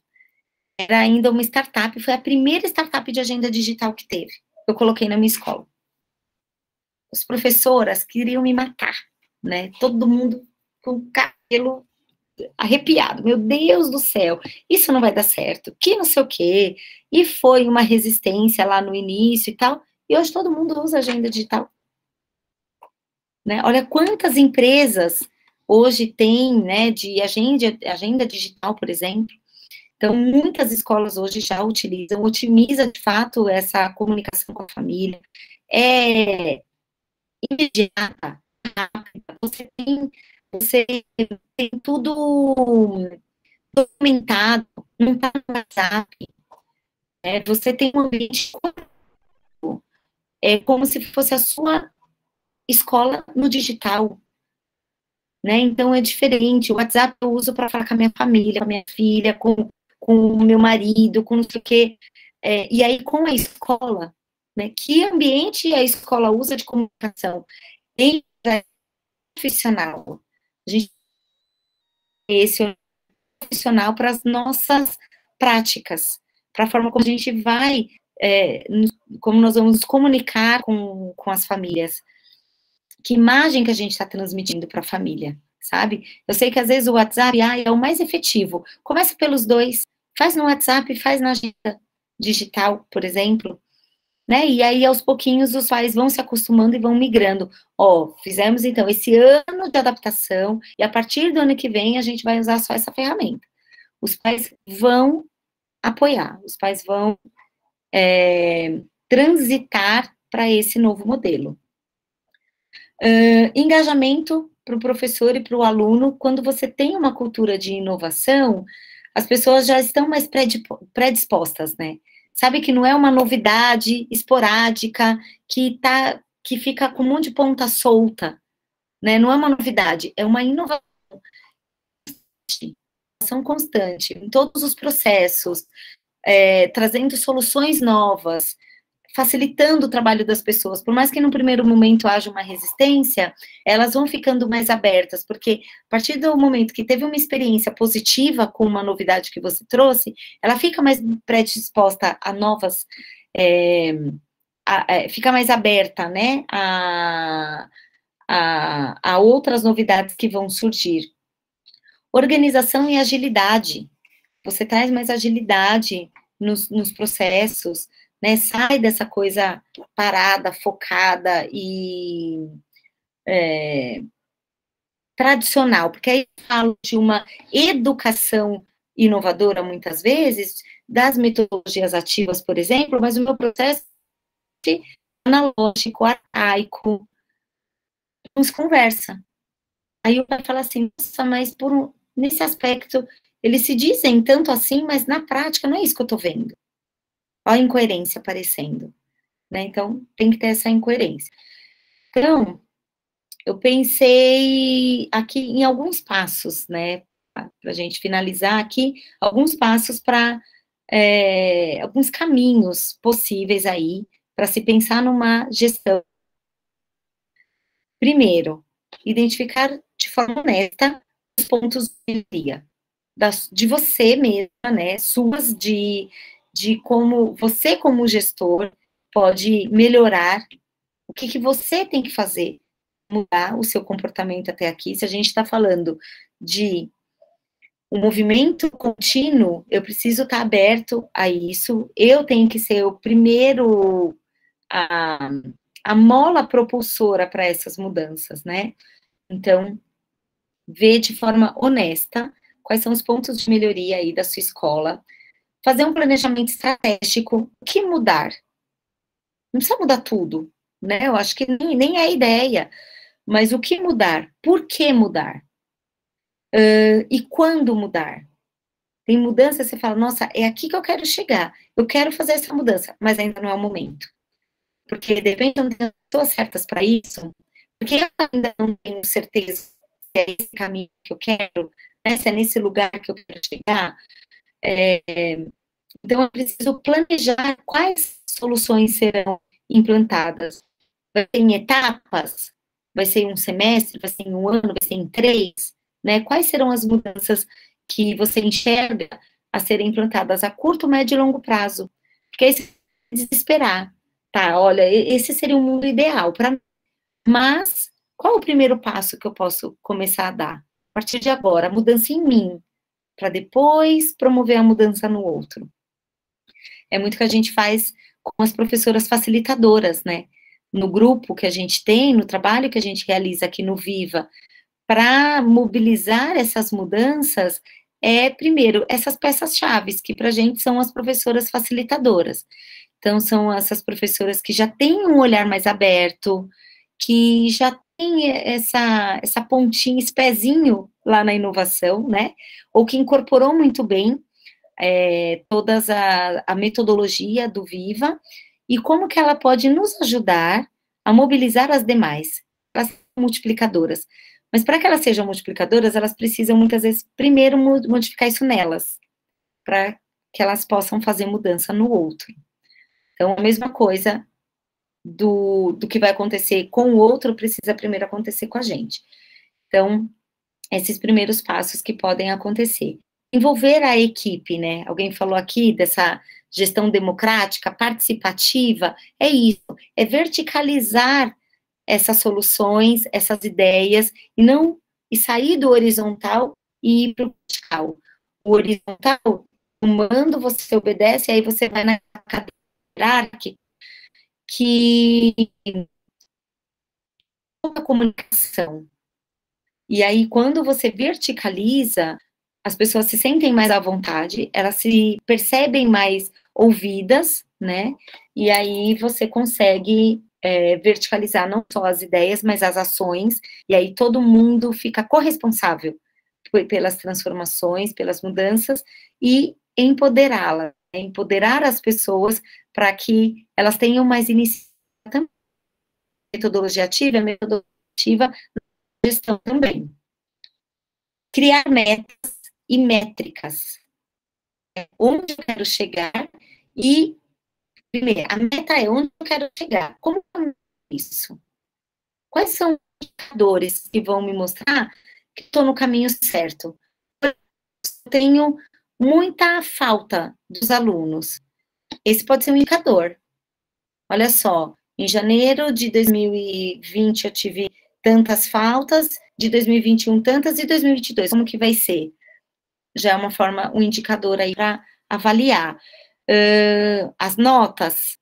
era ainda uma startup, foi a primeira startup de agenda digital que teve. Eu coloquei na minha escola. As professoras queriam me matar, né? Todo mundo com o cabelo arrepiado. Meu Deus do céu, isso não vai dar certo, que não sei o quê. E foi uma resistência lá no início e tal. E hoje todo mundo usa agenda digital. Né? Olha quantas empresas hoje têm, né, de agenda digital, por exemplo. Então, muitas escolas hoje já utilizam, otimiza de fato essa comunicação com a família. É imediata, rápida. Você tem tudo documentado, não está no WhatsApp. Você tem um ambiente, como se fosse a sua escola no digital, né? Então é diferente. O WhatsApp eu uso para falar com a minha família, com a minha filha, com o meu marido, com não sei o quê. E aí com a escola, né? Que ambiente a escola usa de comunicação? Em profissional. A gente tem esse profissional para as nossas práticas, para a forma como a gente vai, como nós vamos comunicar com as famílias. Que imagem que a gente está transmitindo para a família, sabe? Eu sei que às vezes o WhatsApp é o mais efetivo. Começa pelos dois, faz no WhatsApp, faz na agenda digital, por exemplo, né? E aí, aos pouquinhos, os pais vão se acostumando e vão migrando. Fizemos, então, esse ano de adaptação, e a partir do ano que vem, a gente vai usar só essa ferramenta. Os pais vão apoiar, os pais vão transitar para esse novo modelo. Engajamento para o professor e para o aluno, quando você tem uma cultura de inovação, as pessoas já estão mais predispostas, né? Sabe que não é uma novidade esporádica, que fica com um monte de ponta solta, né? Não é uma novidade, é uma inovação constante, em todos os processos, trazendo soluções novas, facilitando o trabalho das pessoas, por mais que no primeiro momento haja uma resistência, elas vão ficando mais abertas, porque a partir do momento que teve uma experiência positiva com uma novidade que você trouxe, ela fica mais predisposta a novas fica mais aberta, né, a outras novidades que vão surgir. Organização e agilidade. Você traz mais agilidade nos processos, né? Sai dessa coisa parada, focada e tradicional, porque aí eu falo de uma educação inovadora, muitas vezes, das metodologias ativas, por exemplo, mas o meu processo é analógico, arcaico, não se conversa. Aí o pai fala assim, nossa, mas nesse aspecto, eles se dizem tanto assim, mas na prática não é isso que eu tô vendo. Olha a incoerência aparecendo, né? Então, tem que ter essa incoerência. Então, eu pensei aqui em alguns passos, né? Para a gente finalizar aqui, alguns passos para alguns caminhos possíveis aí para se pensar numa gestão. Primeiro, identificar de forma honesta os pontos de melhoria de você mesma, né? Suas de como você, como gestor, pode melhorar. O que você tem que fazer? Mudar o seu comportamento até aqui. Se a gente está falando de um movimento contínuo, eu preciso estar aberto a isso. Eu tenho que ser o primeiro, a mola propulsora para essas mudanças, né? Então, ver de forma honesta quais são os pontos de melhoria aí da sua escola, fazer um planejamento estratégico, o que mudar? Não precisa mudar tudo, né? Eu acho que nem é a ideia, mas o que mudar? Por que mudar? E quando mudar? Tem mudança, você fala, nossa, é aqui que eu quero chegar, eu quero fazer essa mudança, mas ainda não é o momento. Porque de repente eu não tenho pessoas certas para isso, porque eu ainda não tenho certeza se é esse caminho que eu quero, né, se é nesse lugar que eu quero chegar. Então eu preciso planejar quais soluções serão implantadas. Vai ser em etapas? Vai ser em um semestre? Vai ser em um ano? Vai ser em 3? Né? Quais serão as mudanças que você enxerga a serem implantadas a curto, médio e longo prazo? Porque aí você desesperar. Tá, olha, esse seria um mundo ideal para mim. Mas qual o primeiro passo que eu posso começar a dar? A partir de agora, a mudança em mim, para depois promover a mudança no outro. É muito que a gente faz com as professoras facilitadoras, né? No grupo que a gente tem, no trabalho que a gente realiza aqui no Viva, para mobilizar essas mudanças, primeiro, essas peças-chave, que para a gente são as professoras facilitadoras. Então, são essas professoras que já têm um olhar mais aberto, que já têm essa pontinha, esse pezinho lá na inovação, né? Ou que incorporou muito bem todas a metodologia do Viva, e como que ela pode nos ajudar a mobilizar as demais, as multiplicadoras. Mas para que elas sejam multiplicadoras, elas precisam, muitas vezes, primeiro modificar isso nelas, para que elas possam fazer mudança no outro. Então, a mesma coisa do que vai acontecer com o outro, precisa primeiro acontecer com a gente. Então, esses primeiros passos que podem acontecer. Envolver a equipe, né? Alguém falou aqui dessa gestão democrática, participativa, é isso, é verticalizar essas soluções, essas ideias, e sair do horizontal e ir para o vertical. O horizontal, o mando, você obedece, aí você vai na cadeira que a comunicação. E aí, quando você verticaliza, as pessoas se sentem mais à vontade, elas se percebem mais ouvidas, né? E aí você consegue verticalizar não só as ideias, mas as ações, e aí todo mundo fica corresponsável pelas transformações, pelas mudanças, e empoderá-las, né? Empoderar as pessoas para que elas tenham mais iniciativa. Metodologia ativa, metodologia ativa, gestão também. Criar metas e métricas. Onde eu quero chegar e, primeiro, a meta é onde eu quero chegar. Como é isso? Quais são os indicadores que vão me mostrar que estou no caminho certo? Eu tenho muita falta dos alunos. Esse pode ser um indicador. Olha só, em janeiro de 2020 eu tive tantas faltas, de 2021 tantas, e 2022, como que vai ser? Já é uma forma, um indicador aí para avaliar. As notas,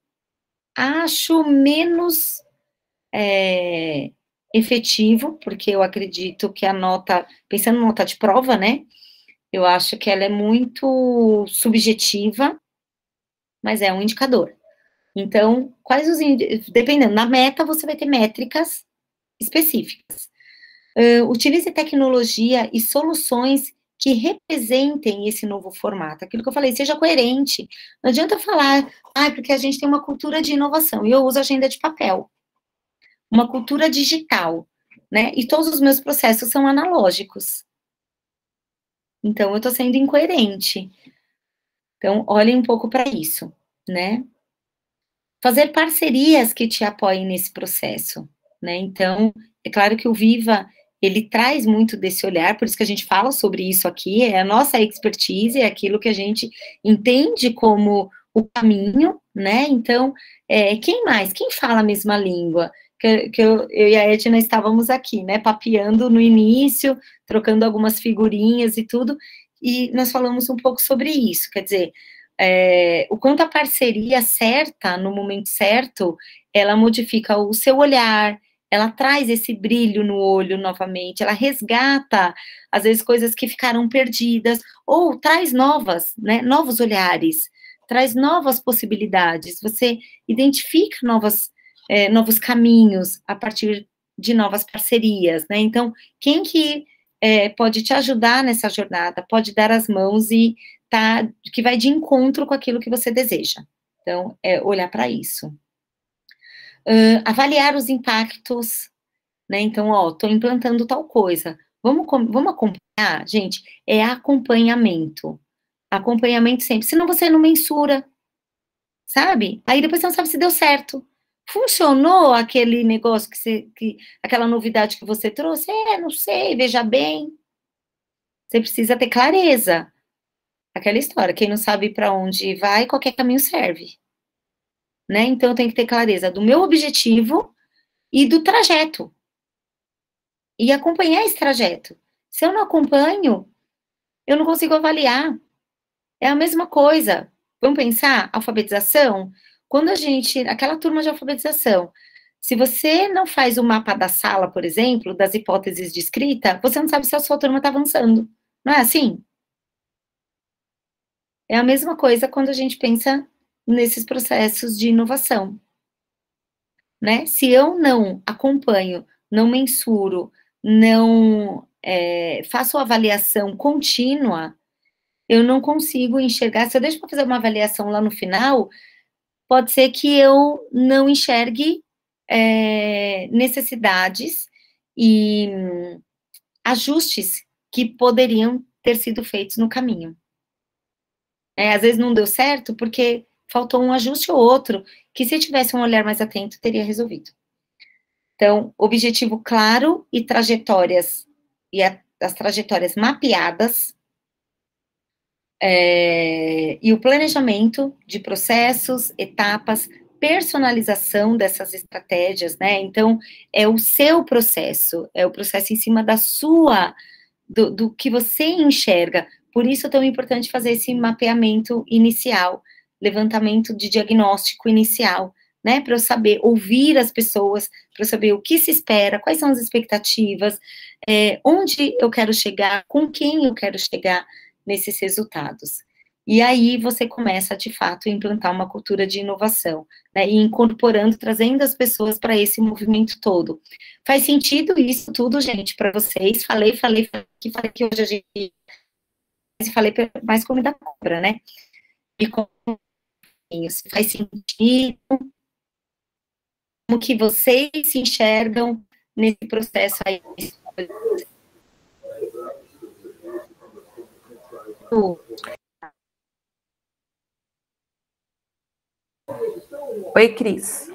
acho menos efetivo, porque eu acredito que a nota, pensando na nota de prova, né, eu acho que ela é muito subjetiva, mas é um indicador. Então, dependendo, na meta você vai ter métricas específicas. Utilize tecnologia e soluções que representem esse novo formato. Aquilo que eu falei, seja coerente. Não adianta falar, porque a gente tem uma cultura de inovação, e eu uso agenda de papel. Uma cultura digital, né? E todos os meus processos são analógicos. Então, eu estou sendo incoerente. Então, olhem um pouco para isso, né? Fazer parcerias que te apoiem nesse processo, né? Então, é claro que o Viva, ele traz muito desse olhar, por isso que a gente fala sobre isso aqui, é a nossa expertise, é aquilo que a gente entende como o caminho, né? Então, quem mais? Quem fala a mesma língua? Que eu e a Edna estávamos aqui, né, papeando no início, trocando algumas figurinhas e tudo, e nós falamos um pouco sobre isso, quer dizer, o quanto a parceria certa, no momento certo, ela modifica o seu olhar, ela traz esse brilho no olho novamente, ela resgata, às vezes, coisas que ficaram perdidas, ou traz novas, né, novos olhares, traz novas possibilidades, você identifica novos caminhos a partir de novas parcerias, né, então, quem que pode te ajudar nessa jornada, pode dar as mãos e que vai de encontro com aquilo que você deseja. Então, olhar para isso. Avaliar os impactos, né? Então, estou implantando tal coisa. Vamos acompanhar? Gente, é acompanhamento. Acompanhamento sempre. Senão você não mensura, sabe? Aí depois você não sabe se deu certo. Funcionou aquele negócio aquela novidade que você trouxe? Não sei, veja bem. Você precisa ter clareza. Aquela história, quem não sabe para onde vai, qualquer caminho serve. Né? Então, eu tenho que ter clareza do meu objetivo e do trajeto. E acompanhar esse trajeto. Se eu não acompanho, eu não consigo avaliar. É a mesma coisa. Vamos pensar, alfabetização? Quando aquela turma de alfabetização, se você não faz o mapa da sala, por exemplo, das hipóteses de escrita, você não sabe se a sua turma está avançando. Não é assim? É a mesma coisa quando a gente pensa nesses processos de inovação, né? Se eu não acompanho, não mensuro, não faço avaliação contínua, eu não consigo enxergar. Se eu deixo para fazer uma avaliação lá no final, pode ser que eu não enxergue necessidades e ajustes que poderiam ter sido feitos no caminho. Às vezes não deu certo porque faltou um ajuste ou outro, que se tivesse um olhar mais atento, teria resolvido. Então, objetivo claro e trajetórias, as trajetórias mapeadas, e o planejamento de processos, etapas, personalização dessas estratégias, né? Então, é o seu processo, é o processo em cima do que você enxerga. Por isso é tão importante fazer esse mapeamento inicial, levantamento de diagnóstico inicial, né? Para eu saber ouvir as pessoas, para eu saber o que se espera, quais são as expectativas, onde eu quero chegar, com quem eu quero chegar nesses resultados. E aí você começa, de fato, a implantar uma cultura de inovação, né? E incorporando, trazendo as pessoas para esse movimento todo. Faz sentido isso tudo, gente, para vocês? Falei que hoje a gente falei mais comida cobra, né? E como faz sentido, como que vocês se enxergam nesse processo aí? Oi, Cris.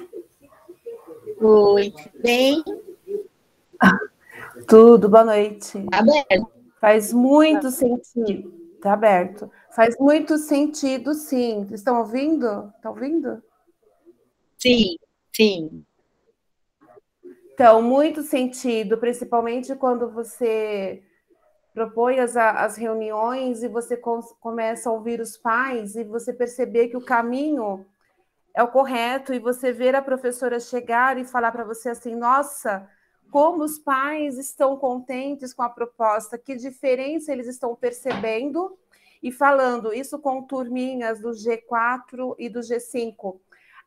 Oi, tudo bem? Tudo, boa noite. Tá aberto. Faz muito sentido. Tá aberto. Faz muito sentido, sim. Estão ouvindo? Tá ouvindo? Sim, sim. Então, muito sentido, principalmente quando você propõe as reuniões e você começa a ouvir os pais e você perceber que o caminho é o correto e você ver a professora chegar e falar para você assim, nossa, como os pais estão contentes com a proposta, que diferença eles estão percebendo e falando isso com turminhas do G4 e do G5.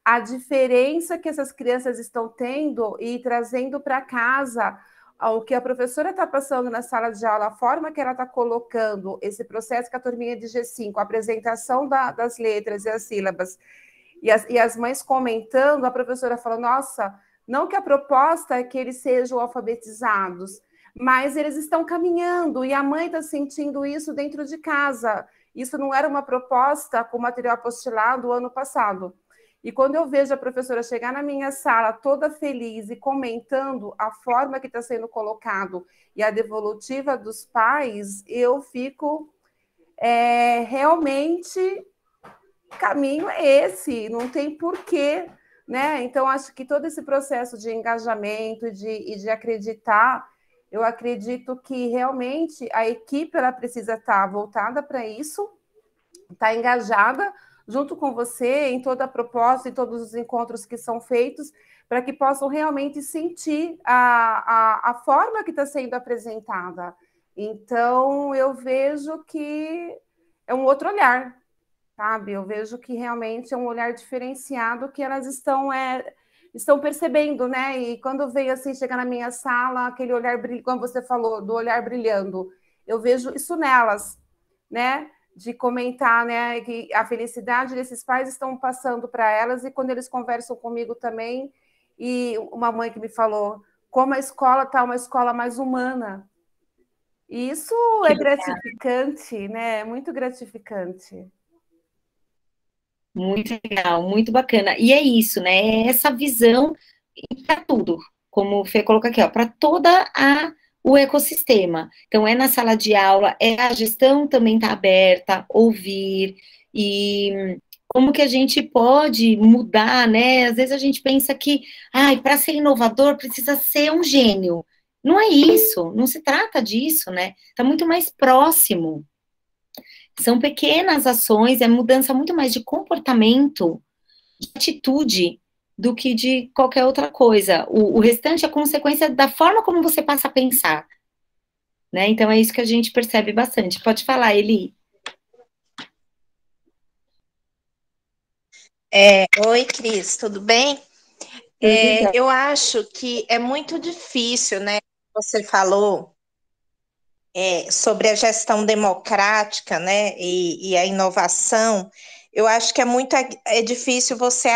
A diferença que essas crianças estão tendo e trazendo para casa o que a professora está passando na sala de aula, a forma que ela está colocando esse processo que a turminha de G5, a apresentação das letras e as sílabas, e as mães comentando, a professora falou, nossa, não que a proposta é que eles sejam alfabetizados, mas eles estão caminhando, e a mãe está sentindo isso dentro de casa. Isso não era uma proposta com material apostilado o ano passado. E quando eu vejo a professora chegar na minha sala toda feliz e comentando a forma que está sendo colocado e a devolutiva dos pais, eu fico realmente caminho é esse, não tem porquê, né? Então, acho que todo esse processo de engajamento e de acreditar, eu acredito que realmente a equipe ela precisa estar voltada para isso, estar engajada junto com você em toda a proposta, em todos os encontros que são feitos, para que possam realmente sentir a forma que está sendo apresentada. Então, eu vejo que é um outro olhar, sabe? Eu vejo que realmente é um olhar diferenciado que elas estão percebendo, né? E quando veio assim, chegar na minha sala, aquele olhar brilhando, como você falou, do olhar brilhando, eu vejo isso nelas, né? De comentar, né, que a felicidade desses pais estão passando para elas e quando eles conversam comigo também, e uma mãe que me falou como a escola está uma escola mais humana. E isso Que é gratificante, né? É muito gratificante. muito legal, muito bacana. E é isso, né? É essa visão para tudo, como o Fê colocou aqui, ó, para toda o ecossistema. Então, é na sala de aula, é a gestão também está aberta, ouvir, e como que a gente pode mudar, né? Às vezes a gente pensa que, ai, para ser inovador precisa ser um gênio. Não é isso, não se trata disso, né? Está muito mais próximo. São pequenas ações, é mudança muito mais de comportamento, de atitude, do que de qualquer outra coisa. O restante é consequência da forma como você passa a pensar, né? Então é isso que a gente percebe bastante. Pode falar, Eli. Oi, Cris, tudo bem? Tudo bem. Eu acho que é muito difícil, né? Você falou sobre a gestão democrática, né? E a inovação. Eu acho que é difícil você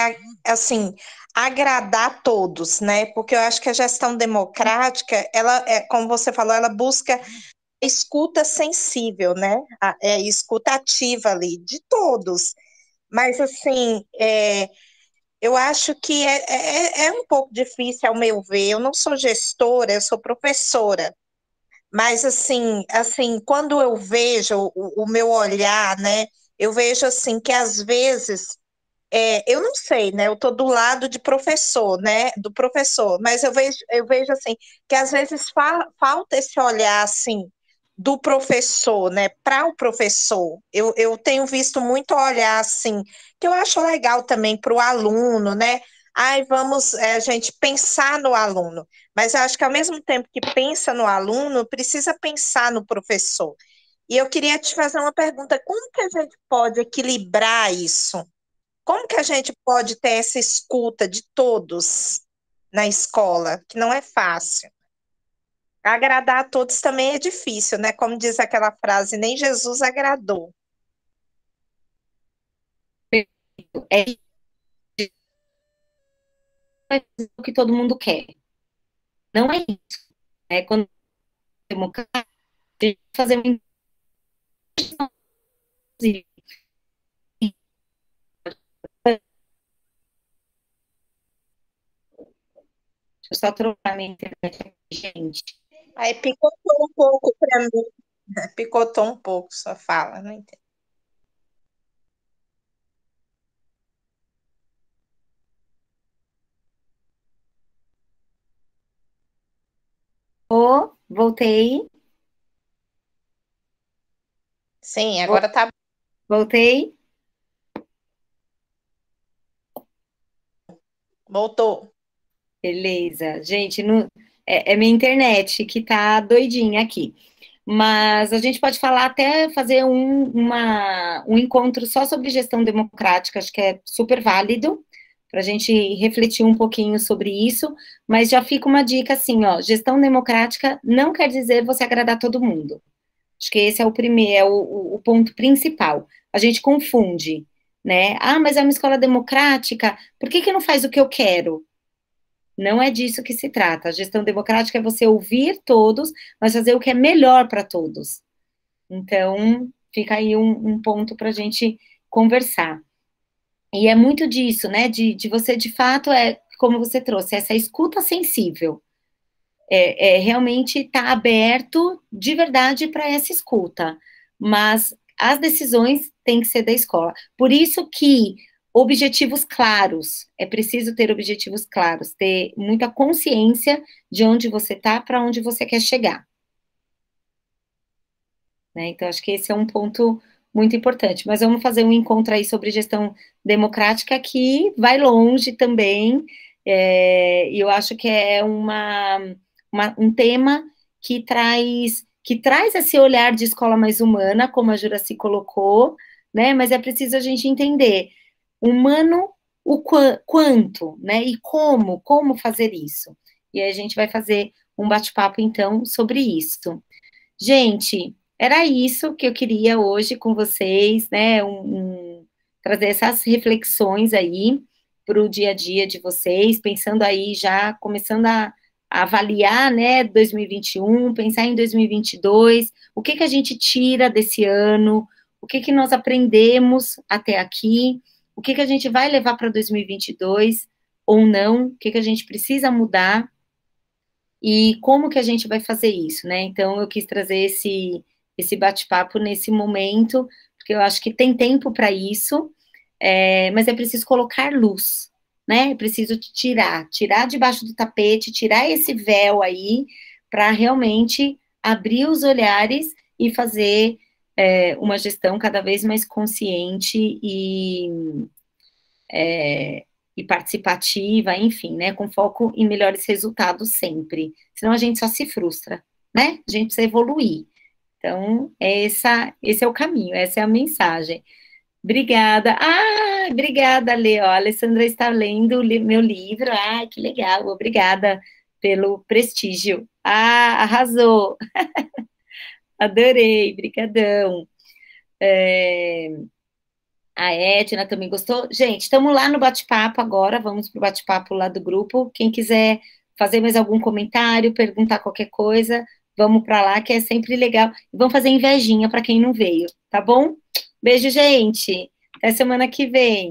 assim agradar todos, né? Porque eu acho que a gestão democrática, ela como você falou, ela busca escuta sensível, né? A escuta ativa ali de todos. Mas assim, eu acho que é um pouco difícil, ao meu ver. Eu não sou gestora, eu sou professora. Mas, assim, quando eu vejo o meu olhar, né, eu vejo, assim, que às vezes, eu não sei, né, eu estou do lado de professor, né, do professor, mas eu vejo assim, que às vezes falta esse olhar, assim, do professor, né, para o professor. Eu tenho visto muito olhar, assim, que eu acho legal também para o aluno, né, ai, vamos, a gente pensar no aluno, mas eu acho que ao mesmo tempo que pensa no aluno, precisa pensar no professor. E eu queria te fazer uma pergunta: como que a gente pode equilibrar isso? Como que a gente pode ter essa escuta de todos na escola, que não é fácil? Agradar a todos também é difícil, né? Como diz aquela frase, nem Jesus agradou. É o que todo mundo quer. Não é isso. É quando democrático, fazer uma Deixa eu só trocar minha internet aqui, gente. Aí picotou um pouco para mim, picotou um pouco sua fala, não entendo. Alô? Voltei? Sim, agora tá. Voltei? Voltou. Beleza. Gente, é minha internet que tá doidinha aqui. Mas a gente pode falar até fazer um encontro só sobre gestão democrática, acho que é super válido para a gente refletir um pouquinho sobre isso, mas já fica uma dica assim, ó, gestão democrática não quer dizer você agradar todo mundo. Acho que esse é o primeiro, é o ponto principal. A gente confunde, né? Ah, mas é uma escola democrática, por que não faz o que eu quero? Não é disso que se trata. A gestão democrática é você ouvir todos, mas fazer o que é melhor para todos. Então, fica aí um ponto para a gente conversar. E é muito disso, né? De você, de fato, como você trouxe, essa escuta sensível. Realmente estar aberto de verdade para essa escuta. Mas as decisões têm que ser da escola. Por isso que objetivos claros, é preciso ter objetivos claros, ter muita consciência de onde você está, para onde você quer chegar. Né? Então, acho que esse é um ponto muito importante. Mas vamos fazer um encontro aí sobre gestão democrática que vai longe também, e eu acho que é um tema que traz esse olhar de escola mais humana, como a Juraci colocou, né? Mas é preciso a gente entender humano o quanto, né? E como fazer isso. E aí a gente vai fazer um bate-papo, então, sobre isso. Gente, era isso que eu queria hoje com vocês, né? Trazer essas reflexões aí para o dia a dia de vocês, pensando aí já, começando a avaliar, né, 2021, pensar em 2022, o que a gente tira desse ano, o que nós aprendemos até aqui, o que a gente vai levar para 2022 ou não, o que a gente precisa mudar e como que a gente vai fazer isso, né? Então, eu quis trazer esse bate-papo nesse momento, porque eu acho que tem tempo para isso, mas é preciso colocar luz, né? É preciso tirar debaixo do tapete, tirar esse véu aí, para realmente abrir os olhares e fazer uma gestão cada vez mais consciente e participativa, enfim, né, com foco em melhores resultados sempre. Senão a gente só se frustra, né? A gente precisa evoluir. Então, esse é o caminho, essa é a mensagem. Obrigada. Ah, obrigada, Lê. Ó, a Alessandra está lendo meu livro. Ah, que legal. Obrigada pelo prestígio. Ah, arrasou. Adorei, brigadão. A Edna também gostou. Gente, estamos lá no bate-papo agora, vamos para o bate-papo lá do grupo. Quem quiser fazer mais algum comentário, perguntar qualquer coisa, vamos para lá, que é sempre legal. Vamos fazer invejinha para quem não veio, tá bom? Beijo, gente. Até semana que vem.